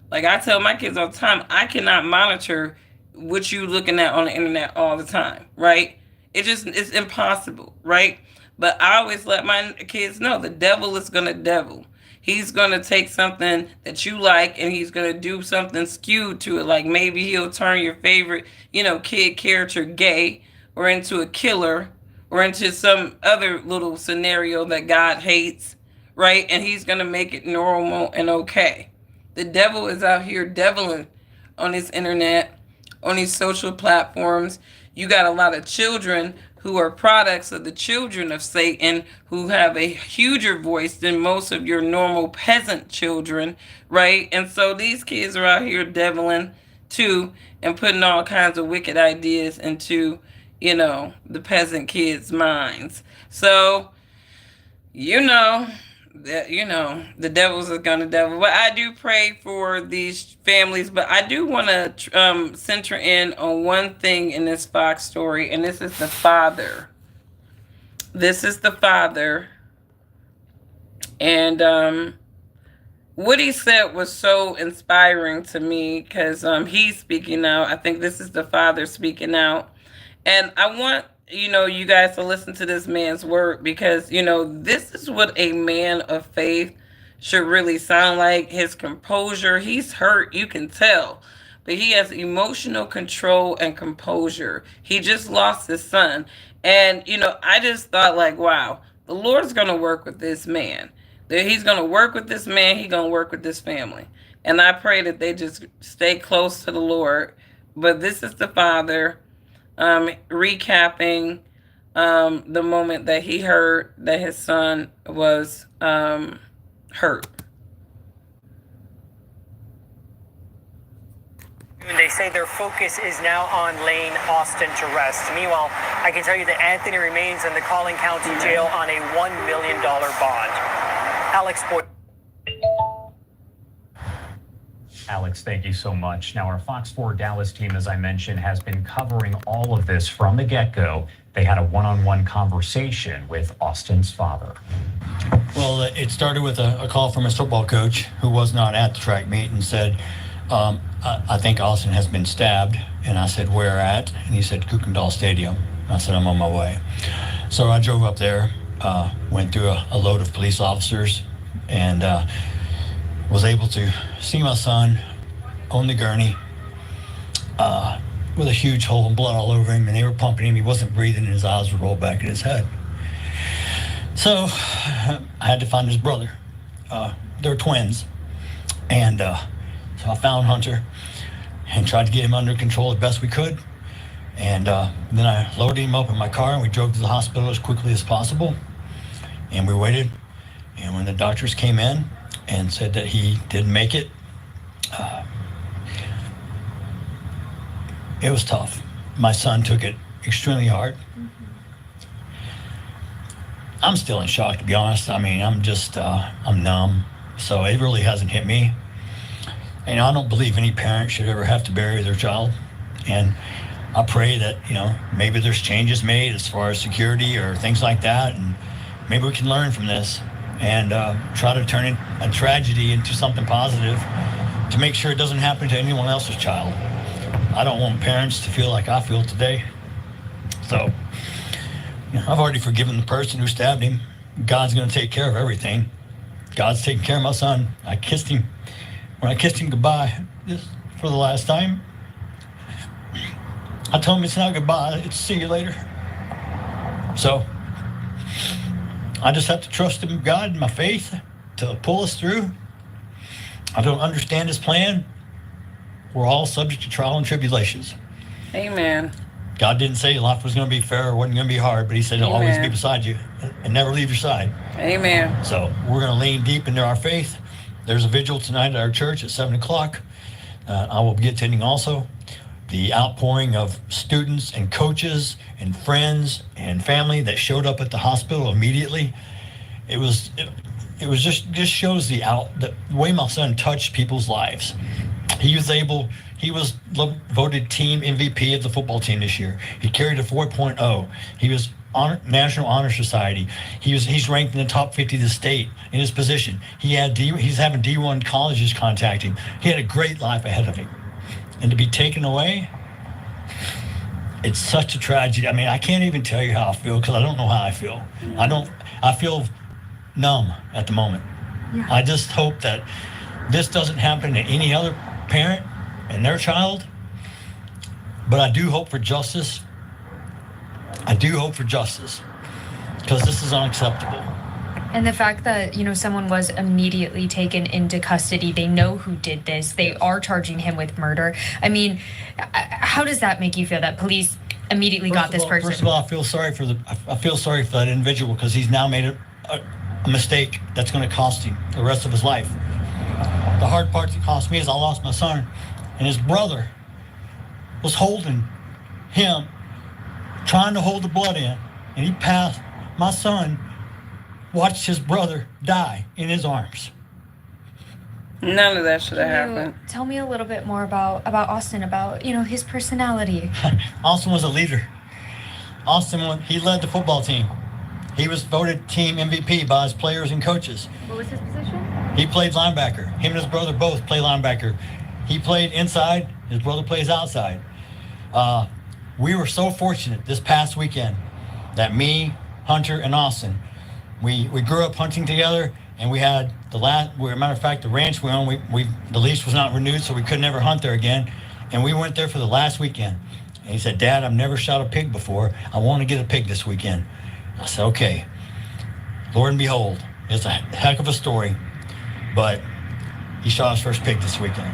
Like I tell my kids all the time, I cannot monitor what you looking at on the internet all the time, right? It's impossible, right? But I always let my kids know the devil is gonna devil. He's gonna take something that you like and he's gonna do something skewed to it. Like maybe he'll turn your favorite, kid character gay or into a killer or into some other little scenario that God hates, right? And he's gonna make it normal and okay. The devil is out here deviling on this internet, on these social platforms. You got a lot of children who are products of the children of Satan who have a huger voice than most of your normal peasant children, right? And so these kids are out here deviling too and putting all kinds of wicked ideas into, the peasant kids' minds. So, the devils are gonna devil. But I do pray for these families. But I do want to center in on one thing in this Fox story, and this is the father. This is the father, and what he said was so inspiring to me because he's speaking out. I think this is the father speaking out, and I want you guys to listen to this man's word because, this is what a man of faith should really sound like. His composure, he's hurt, you can tell, but he has emotional control and composure. He just lost his son. And, I just thought like, wow, the Lord's going to work with this man. That he's going to work with this man. He's going to work with this family. And I pray that they just stay close to the Lord. But this is the father recapping the moment that he heard that his son was hurt. They say their focus is now on laying Austin to rest. Meanwhile, I can tell you that Anthony remains in the Collin County Jail on a $1 million bond. Alex Boyd. Alex, thank you so much. Now, our Fox 4 Dallas team, as I mentioned, has been covering all of this from the get-go. They had a one-on-one conversation with Austin's father. Well, it started with a call from his football coach who was not at the track meet and said, I think Austin has been stabbed. And I said, where at? And he said, Kukendall Stadium. I said, I'm on my way. So I drove up there, went through a load of police officers, and was able to see my son on the gurney with a huge hole and blood all over him, and they were pumping him. He wasn't breathing, and his eyes were rolled back in his head. So I had to find his brother. They're twins. And so I found Hunter and tried to get him under control as best we could. And then I loaded him up in my car, and we drove to the hospital as quickly as possible. And we waited. And when the doctors came in and said that he didn't make it, it was tough. My son took it extremely hard. I'm still in shock, to be honest. I mean, I'm numb. So it really hasn't hit me. And I don't believe any parent should ever have to bury their child. And I pray that, maybe there's changes made as far as security or things like that. And maybe we can learn from this and try to turn a tragedy into something positive to make sure it doesn't happen to anyone else's child. I don't want parents to feel like I feel today. So, I've already forgiven the person who stabbed him. God's going to take care of everything. God's taking care of my son. I kissed him. When I kissed him goodbye, this for the last time, I told him it's not goodbye, it's see you later. So, I just have to trust in God and my faith to pull us through. I don't understand his plan, we're all subject to trial and tribulations. Amen. God didn't say life was going to be fair or wasn't going to be hard, but he said he'll always be beside you and never leave your side. Amen. So we're going to lean deep into our faith. There's a vigil tonight at our church at 7 o'clock. I will be attending also. The outpouring of students and coaches and friends and family that showed up at the hospital immediately. It was just shows the way my son touched people's lives. He was voted team MVP of the football team this year. He carried a 4.0. He was National Honor Society. He's ranked in the top 50 of the state in his position. He's having D1 colleges contact him. He had a great life ahead of him. And to be taken away, it's such a tragedy. I mean, I can't even tell you how I feel because I don't know how I feel. I feel numb at the moment. Yeah. I just hope that this doesn't happen to any other parent and their child. But I do hope for justice. I do hope for justice because this is unacceptable. And the fact that, someone was immediately taken into custody, they know who did this, they are charging him with murder. I mean, how does that make you feel that police immediately got this person? First of all, I feel sorry for that individual because he's now made a mistake that's going to cost him the rest of his life. The hard part that cost me is I lost my son, and his brother was holding him, trying to hold the blood in, and he passed. My son watched his brother die in his arms. None of that should have happened. Tell me a little bit more about Austin, about his personality. Austin was a leader. He led the football team. He was voted team MVP by his players and coaches. What was his position? He played linebacker. Him and his brother both play linebacker. He played inside. His brother plays outside. We were so fortunate this past weekend that me, Hunter, and Austin, we grew up hunting together, and we had matter of fact, the ranch we own, the lease was not renewed, so we could never hunt there again. And we went there for the last weekend. And he said, "Dad, I've never shot a pig before. I want to get a pig this weekend." I said, "Okay." Lord and behold, it's a heck of a story, but he shot his first pig this weekend.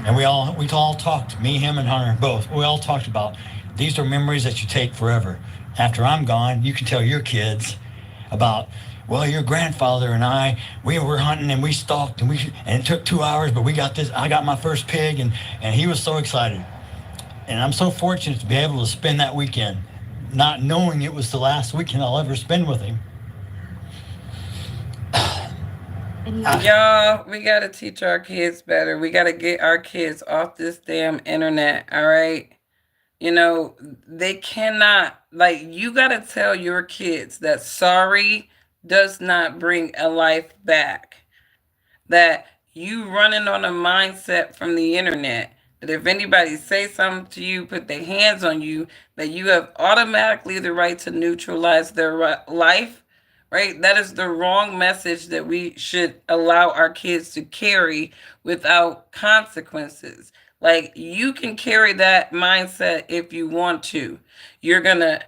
And we all talked, me, him, and Hunter both. We all talked about these are memories that you take forever. After I'm gone, you can tell your kids about, well, your grandfather and we were hunting and we stalked and it took 2 hours, but we got this. I got my first pig, and he was so excited. And I'm so fortunate to be able to spend that weekend, not knowing it was the last weekend I'll ever spend with him. Y'all, we got to teach our kids better. We got to get our kids off this damn internet, all right? They cannot, you got to tell your kids that sorry does not bring a life back. That you running on a mindset from the internet, that if anybody say something to you, put their hands on you, that you have automatically the right to neutralize their life, right? That is the wrong message that we should allow our kids to carry without consequences. You can carry that mindset if you want to. You're going to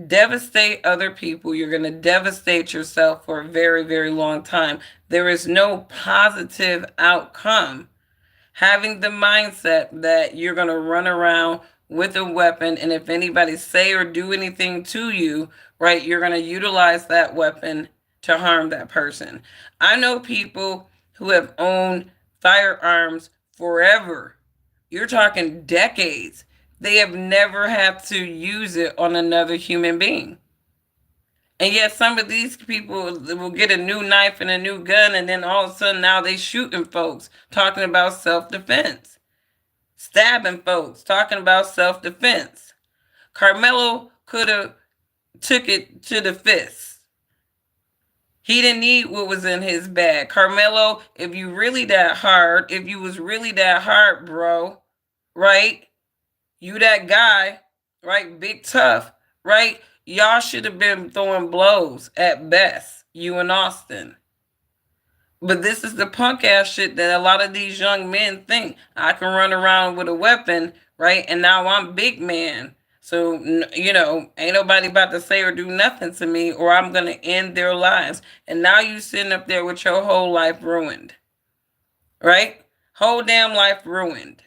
devastate other people. You're going to devastate yourself for a very, very long time. There is no positive outcome having the mindset that you're going to run around with a weapon, and if anybody say or do anything to you, right, you're going to utilize that weapon to harm that person. I know people who have owned firearms forever. You're talking decades. They have never had to use it on another human being. And yet some of these people will get a new knife and a new gun, and then all of a sudden now they shooting folks, talking about self-defense. Stabbing folks, talking about self-defense. Carmelo could have took it to the fist. He didn't need what was in his bag. Carmelo, if you was really that hard, bro, right? You that guy, right? Big tough, right? Y'all should have been throwing blows at best, you and Austin. But this is the punk ass shit that a lot of these young men think. I can run around with a weapon, right? And now I'm big man. So, ain't nobody about to say or do nothing to me, or I'm going to end their lives. And now you sitting up there with your whole life ruined, right? Whole damn life ruined.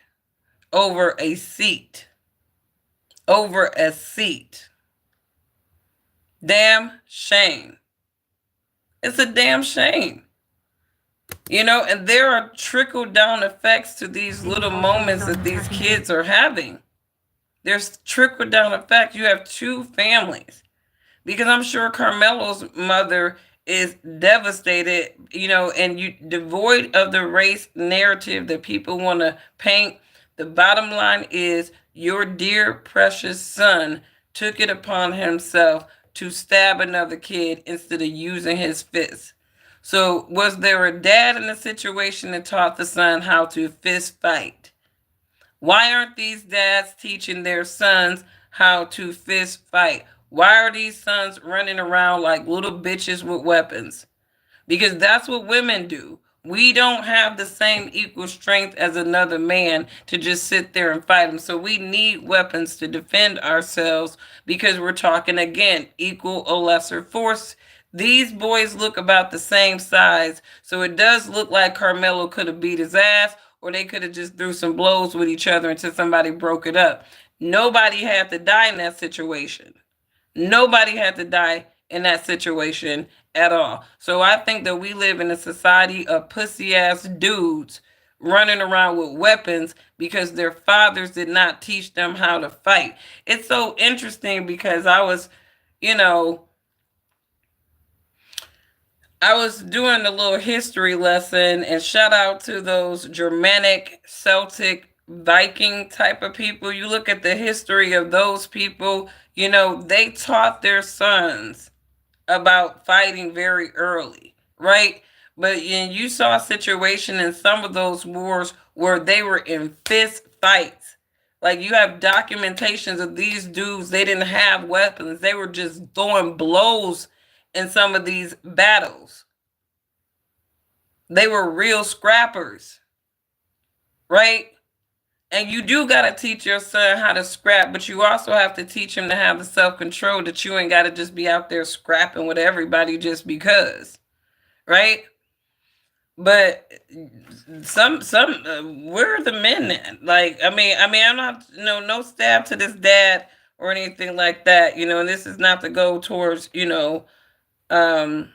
over a seat. Over a seat. Damn shame. It's a damn shame. And there are trickle down effects to these little moments that these kids are having. There's trickle down effect. You have two families. Because I'm sure Carmelo's mother is devastated, and you devoid of the race narrative that people want to paint. The bottom line is your dear precious son took it upon himself to stab another kid instead of using his fists. So was there a dad in the situation that taught the son how to fist fight? Why aren't these dads teaching their sons how to fist fight? Why are these sons running around like little bitches with weapons? Because that's what women do. We don't have the same equal strength as another man to just sit there and fight them. So we need weapons to defend ourselves because we're talking again, equal or lesser force. These boys look about the same size. So it does look like Carmelo could have beat his ass or they could have just threw some blows with each other until somebody broke it up. Nobody had to die in that situation. Nobody had to die in that situation at all. So I think that we live in a society of pussy ass dudes running around with weapons because their fathers did not teach them how to fight. It's so interesting because you know, I was doing a little history lesson, and shout out to those Germanic, Celtic, Viking type of people. You look at the history of those people, they taught their sons about fighting very early, right? But you saw a situation in some of those wars where they were in fist fights. Like you have documentations of these dudes, they didn't have weapons. They were just throwing blows in some of these battles. They were real scrappers, right? And you do got to teach your son how to scrap, but you also have to teach him to have the self-control that you ain't got to just be out there scrapping with everybody just because, right? But where are the men then? Like, I'm not, no stab to this dad or anything like that, and this is not to go towards, um,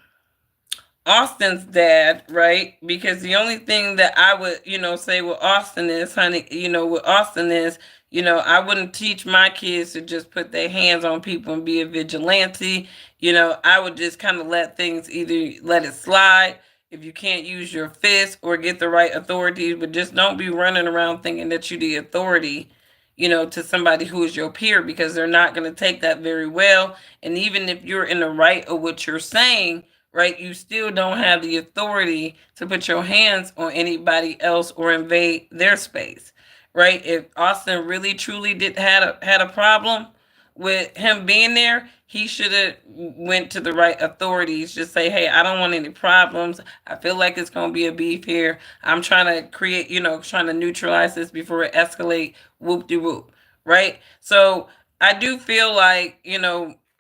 Austin's dad, right? Because the only thing that I would, say with Austin is, honey, I wouldn't teach my kids to just put their hands on people and be a vigilante. I would just kind of let things either let it slide if you can't use your fist or get the right authorities, but just don't be running around thinking that you're the authority, to somebody who is your peer because they're not going to take that very well. And even if you're in the right of what you're saying, right, you still don't have the authority to put your hands on anybody else or invade their space, right? If Austin really truly had a problem with him being there, he should have went to the right authorities. Just say, hey, I don't want any problems. I feel like it's going to be a beef here. I'm trying to create, trying to neutralize this before it escalate. Whoop de whoop, right? So I do feel like,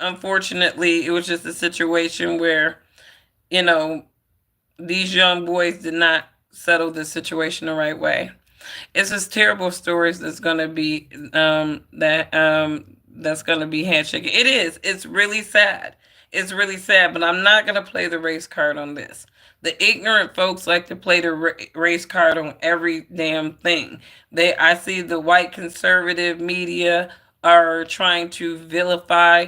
unfortunately, it was just a situation where these young boys did not settle the situation the right way. It's just terrible stories that's gonna be that's gonna be handshaking. It is. It's really sad. It's really sad. But I'm not gonna play the race card on this. The ignorant folks like to play the race card on every damn thing. I see the white conservative media are trying to vilify,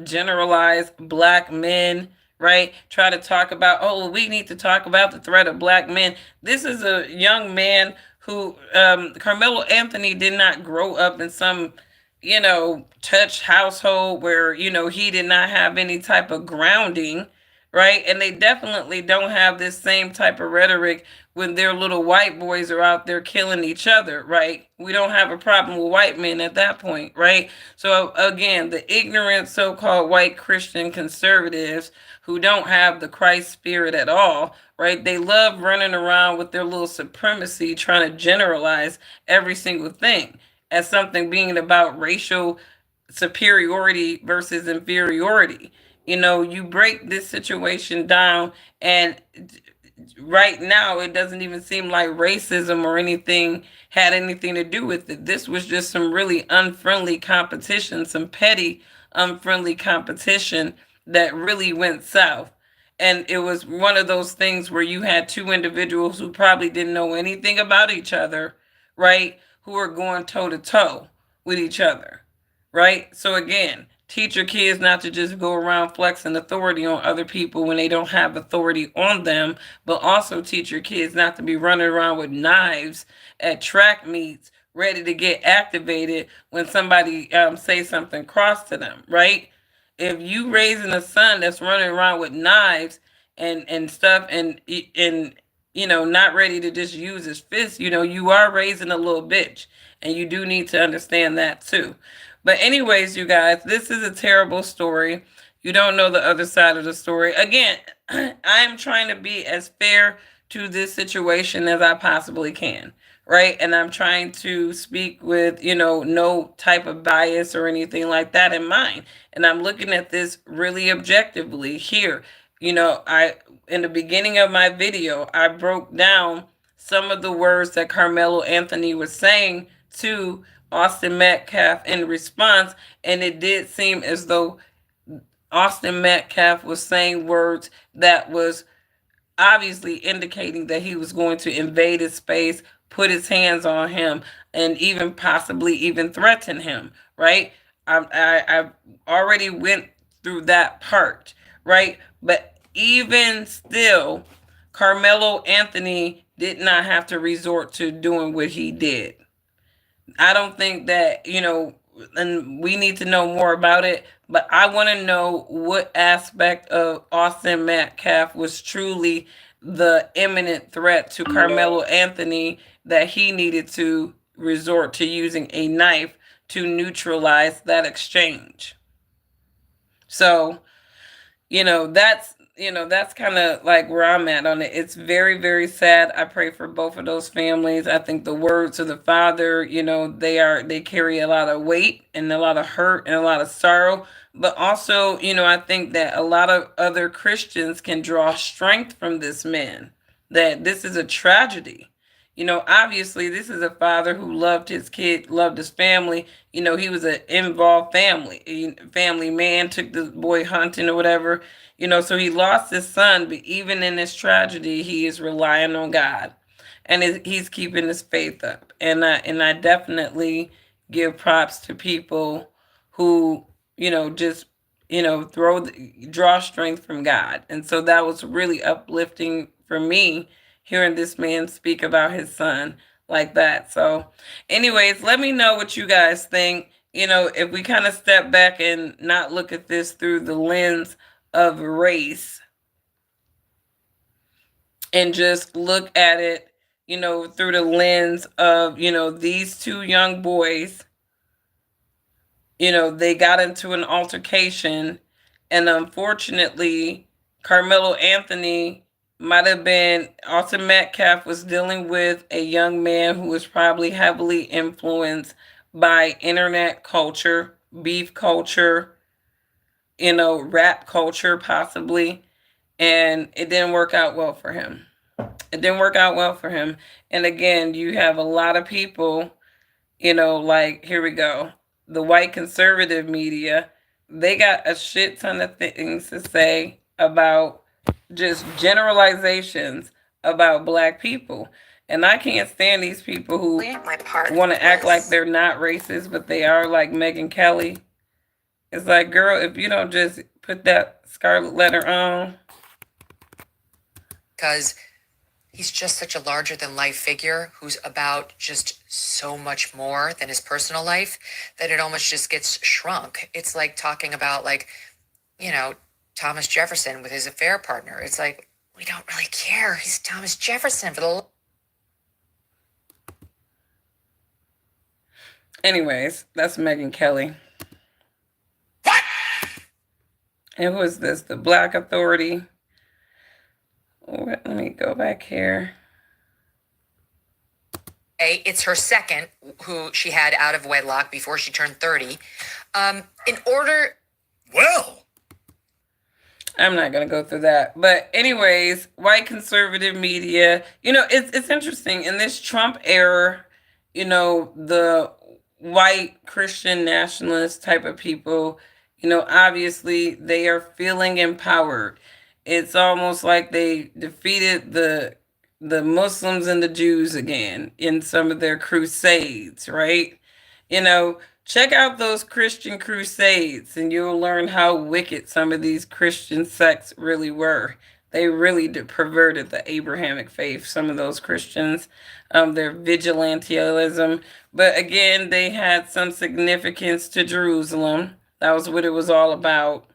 generalize black men, right? Try to talk about, oh, we need to talk about the threat of black men. This is a young man who, Carmelo Anthony did not grow up in some, touch household where, he did not have any type of grounding, right? And they definitely don't have this same type of rhetoric when their little white boys are out there killing each other, right? We don't have a problem with white men at that point, right? So again, the ignorant so-called white Christian conservatives who don't have the Christ spirit at all, right? They love running around with their little supremacy, trying to generalize every single thing as something being about racial superiority versus inferiority. You break this situation down and right now it doesn't even seem like racism or anything had anything to do with it. This was just some really unfriendly competition, some petty unfriendly competition that really went south. And it was one of those things where you had two individuals who probably didn't know anything about each other, right? Who are going toe to toe with each other, right? So again, teach your kids not to just go around flexing authority on other people when they don't have authority on them, but also teach your kids not to be running around with knives at track meets ready to get activated when somebody say something cross to them, right? If you raising a son that's running around with knives and stuff and not ready to just use his fist, you are raising a little bitch, and you do need to understand that too. But anyways, you guys, this is a terrible story. You don't know the other side of the story. Again, I am trying to be as fair to this situation as I possibly can, right? And I'm trying to speak with, no type of bias or anything like that in mind. And I'm looking at this really objectively here. I in the beginning of my video, I broke down some of the words that Carmelo Anthony was saying to Austin Metcalf in response, and it did seem as though Austin Metcalf was saying words that was obviously indicating that he was going to invade his space, put his hands on him, and even possibly even threaten him, right? I've already went through that part, right? But even still, Carmelo Anthony did not have to resort to doing what he did. I don't think that, and we need to know more about it, but I want to know what aspect of Austin Metcalf was truly the imminent threat to Carmelo Anthony that he needed to resort to using a knife to neutralize that exchange. So, that's kind of like where I'm at on it. It's very, very sad. I pray for both of those families. I think the words of the father, they carry a lot of weight and a lot of hurt and a lot of sorrow. But also, I think that a lot of other Christians can draw strength from this man. That this is a tragedy. Obviously, this is a father who loved his kid, loved his family. He was an involved family man, took the boy hunting or whatever. So he lost his son, but even in this tragedy, he is relying on God, and he's keeping his faith up. And I definitely give props to people who just draw strength from God. And so that was really uplifting for me hearing this man speak about his son like that. So, anyways, let me know what you guys think. If we kind of step back and not look at this through the lens of race and just look at it, through the lens of, these two young boys, they got into an altercation, and unfortunately, Carmelo Anthony might have been, Austin Metcalf was dealing with a young man who was probably heavily influenced by internet culture, beef culture, rap culture possibly, and it didn't work out well for him. It didn't work out well for him. And again, you have a lot of people, like, here we go, the white conservative media, they got a shit ton of things to say about just generalizations about Black people. And I can't stand these people who want to act like they're not racist, but they are, like Megyn Kelly. It's like, girl, if you don't just put that scarlet letter on. Because he's just such a larger than life figure who's about just so much more than his personal life that it almost just gets shrunk. It's like talking about, like, Thomas Jefferson with his affair partner. It's like, we don't really care. He's Thomas Jefferson for the... Anyways, that's Megyn Kelly. What? And who is this? The Black Authority. Let me go back here. It's her second, who she had out of wedlock before she turned 30. In order... Well... I'm not gonna go through that. But anyways, white conservative media, it's interesting in this Trump era, the white Christian nationalist type of people, obviously they are feeling empowered. It's almost like they defeated the Muslims and the Jews again in some of their crusades, right? Check out those Christian crusades and you'll learn how wicked some of these Christian sects really were. They really perverted the Abrahamic faith, some of those Christians, their vigilantism. But again, they had some significance to Jerusalem. That was what it was all about.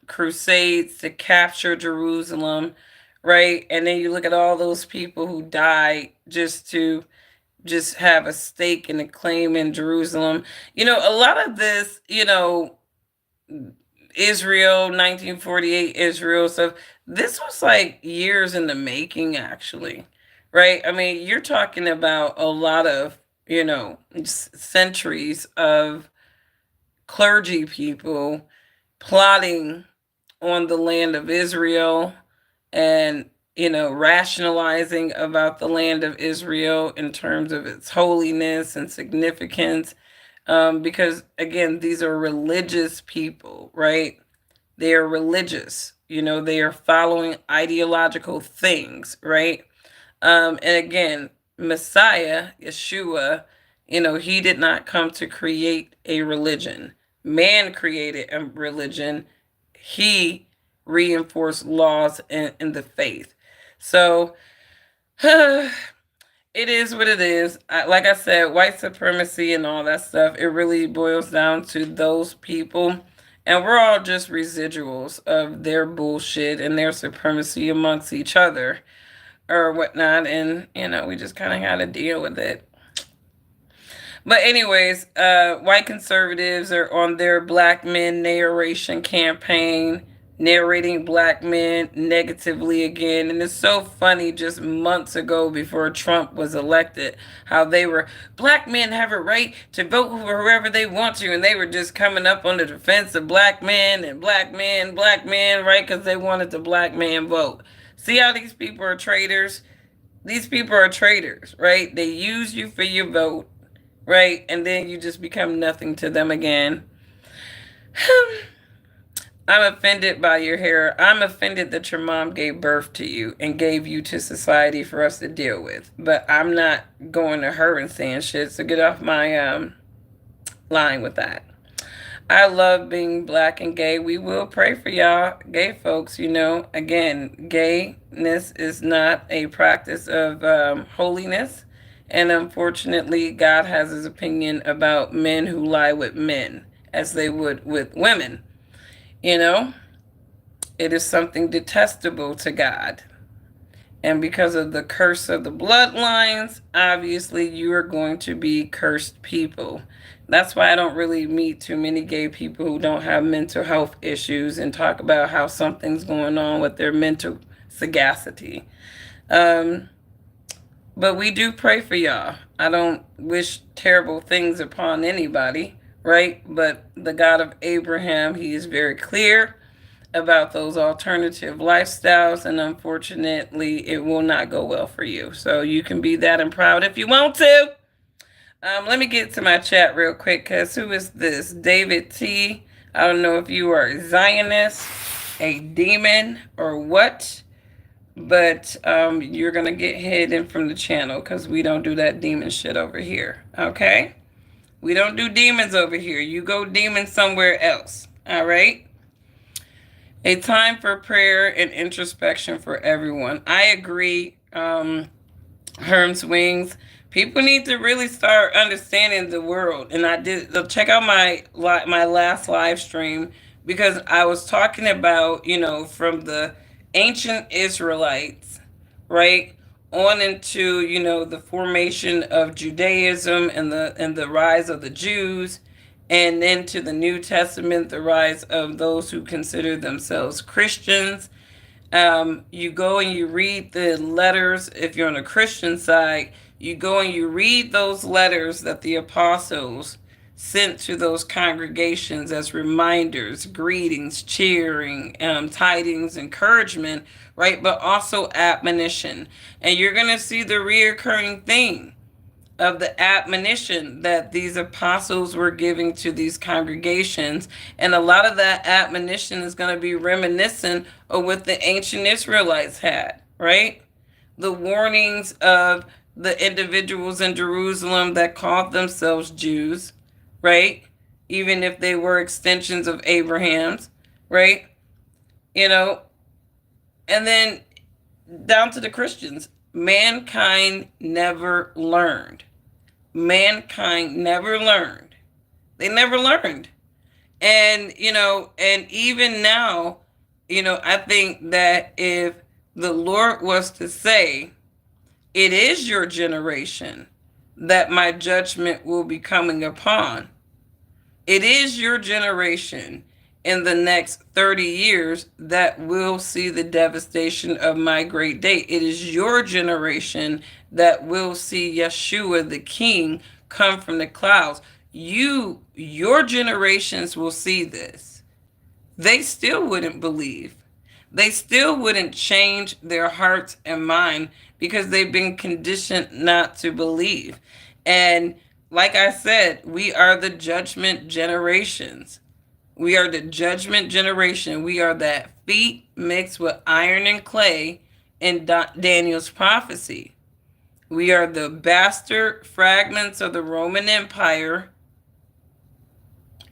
Crusades to capture Jerusalem, right? And then you look at all those people who died just to just have a stake and a claim in Jerusalem. A lot of this, Israel, 1948 Israel stuff, this was like years in the making, actually, right? I mean, you're talking about a lot of, centuries of clergy people plotting on the land of Israel and rationalizing about the land of Israel in terms of its holiness and significance. Because again, these are religious people, right? They are religious, they are following ideological things, right? And again, Messiah, Yeshua, he did not come to create a religion. Man created a religion. He reinforced laws in the faith. So it is what it is. Like I said, white supremacy and all that stuff, it really boils down to those people. And we're all just residuals of their bullshit and their supremacy amongst each other or whatnot. And, we just kind of got to deal with it. But anyways, white conservatives are on their black men narration campaign, narrating black men negatively again. And it's so funny, just months ago before Trump was elected, how they were, black men have a right to vote for whoever they want to. And they were just coming up on the defense of black men and black men, right? Because they wanted the black man vote. See how these people are traitors? These people are traitors, right? They use you for your vote, right? And then you just become nothing to them again. I'm offended by your hair. I'm offended that your mom gave birth to you and gave you to society for us to deal with. But I'm not going to her and saying shit, so get off my line with that. I love being black and gay. We will pray for y'all gay folks, Again, gayness is not a practice of holiness. And unfortunately, God has his opinion about men who lie with men as they would with women. It is something detestable to God. And because of the curse of the bloodlines, obviously you are going to be cursed people. That's why I don't really meet too many gay people who don't have mental health issues and talk about how something's going on with their mental sagacity. But we do pray for y'all. I don't wish terrible things upon anybody, right? But the God of Abraham, he is very clear about those alternative lifestyles, and unfortunately, it will not go well for you. So you can be that and proud if you want to. Let me get to my chat real quick, because who is this? David T. I don't know if you are a Zionist, a demon, or what. But you're going to get hidden from the channel because we don't do that demon shit over here. Okay? We don't do demons over here. You go demon somewhere else. All right? A time for prayer and introspection for everyone. I agree, Herm's Wings. People need to really start understanding the world. And I did check out my last live stream because I was talking about, from the ancient Israelites, right, on into the formation of Judaism and the rise of the Jews, and then to the New Testament, the rise of those who consider themselves Christians. You go and you read the letters. If you're on the Christian side, you go and you read those letters that the apostles sent to those congregations as reminders, greetings, cheering, tidings, encouragement, right? But also admonition. And you're going to see the reoccurring theme of the admonition that these apostles were giving to these congregations. And a lot of that admonition is going to be reminiscent of what the ancient Israelites had, right? The warnings of the individuals in Jerusalem that called themselves Jews, right? Even if they were extensions of Abraham's, right? You know, and then down to the Christians, mankind never learned. Mankind never learned. They never learned. And, and even now, I think that if the Lord was to say, it is your generation that my judgment will be coming upon. It is your generation in the next 30 years that will see the devastation of my great day. It is your generation that will see Yeshua the King come from the clouds. Your generations will see this. They still wouldn't believe. They still wouldn't change their hearts and mind because they've been conditioned not to believe. And like I said, we are the judgment generations. We are the judgment generation. We are that feet mixed with iron and clay in Daniel's prophecy. We are the bastard fragments of the Roman Empire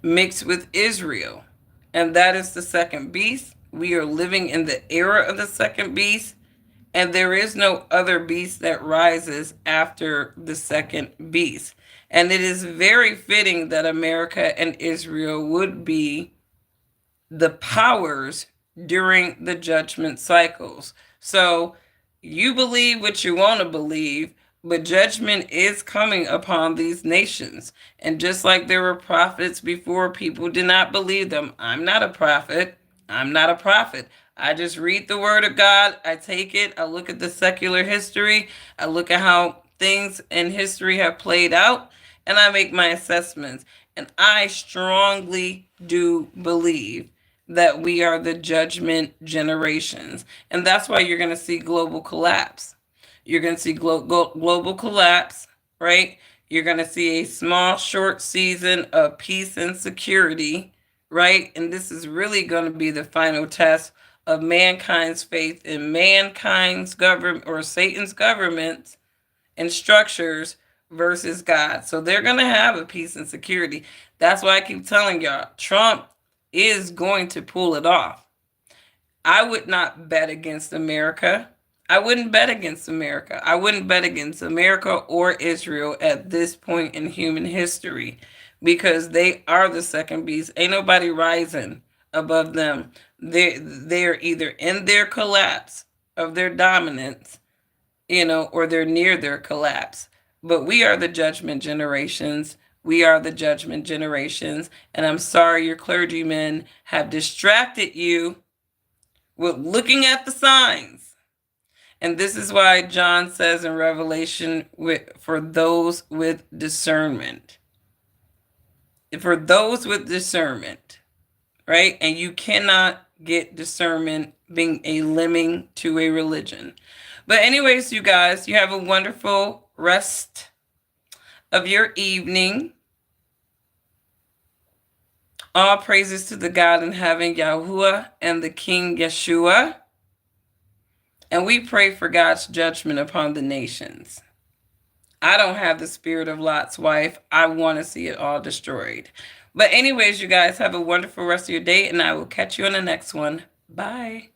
mixed with Israel. And that is the second beast. We are living in the era of the second beast. And there is no other beast that rises after the second beast. And it is very fitting that America and Israel would be the powers during the judgment cycles. So you believe what you want to believe, but judgment is coming upon these nations. And just like there were prophets before, people did not believe them. I'm not a prophet. I'm not a prophet. I just read the word of God. I take it. I look at the secular history. I look at how things in history have played out, and I make my assessments. And I strongly do believe that we are the judgment generations. And that's why you're going to see global collapse. You're going to see global collapse, right? You're going to see a small, short season of peace and security, right? And this is really going to be the final test of mankind's faith in mankind's government or Satan's government and structures versus God. So they're going to have a peace and security. That's why I keep telling y'all, Trump is going to pull it off. I would not bet against America. I wouldn't bet against America. I wouldn't bet against America or Israel at this point in human history because they are the second beast. Ain't nobody rising above them. They're either in their collapse of their dominance, or they're near their collapse. But we are the judgment generations. We are the judgment generations. And I'm sorry your clergymen have distracted you with looking at the signs. And this is why John says in Revelation, for those with discernment. For those with discernment, right? And you cannot get discernment being a lemming to a religion. But anyways, you guys, you have a wonderful rest of your evening. All praises to the God in heaven, Yahuwah, and the King Yeshua. And we pray for God's judgment upon the nations. I don't have the spirit of Lot's wife. I want to see it all destroyed. But anyways, you guys have a wonderful rest of your day, and I will catch you on the next one. Bye.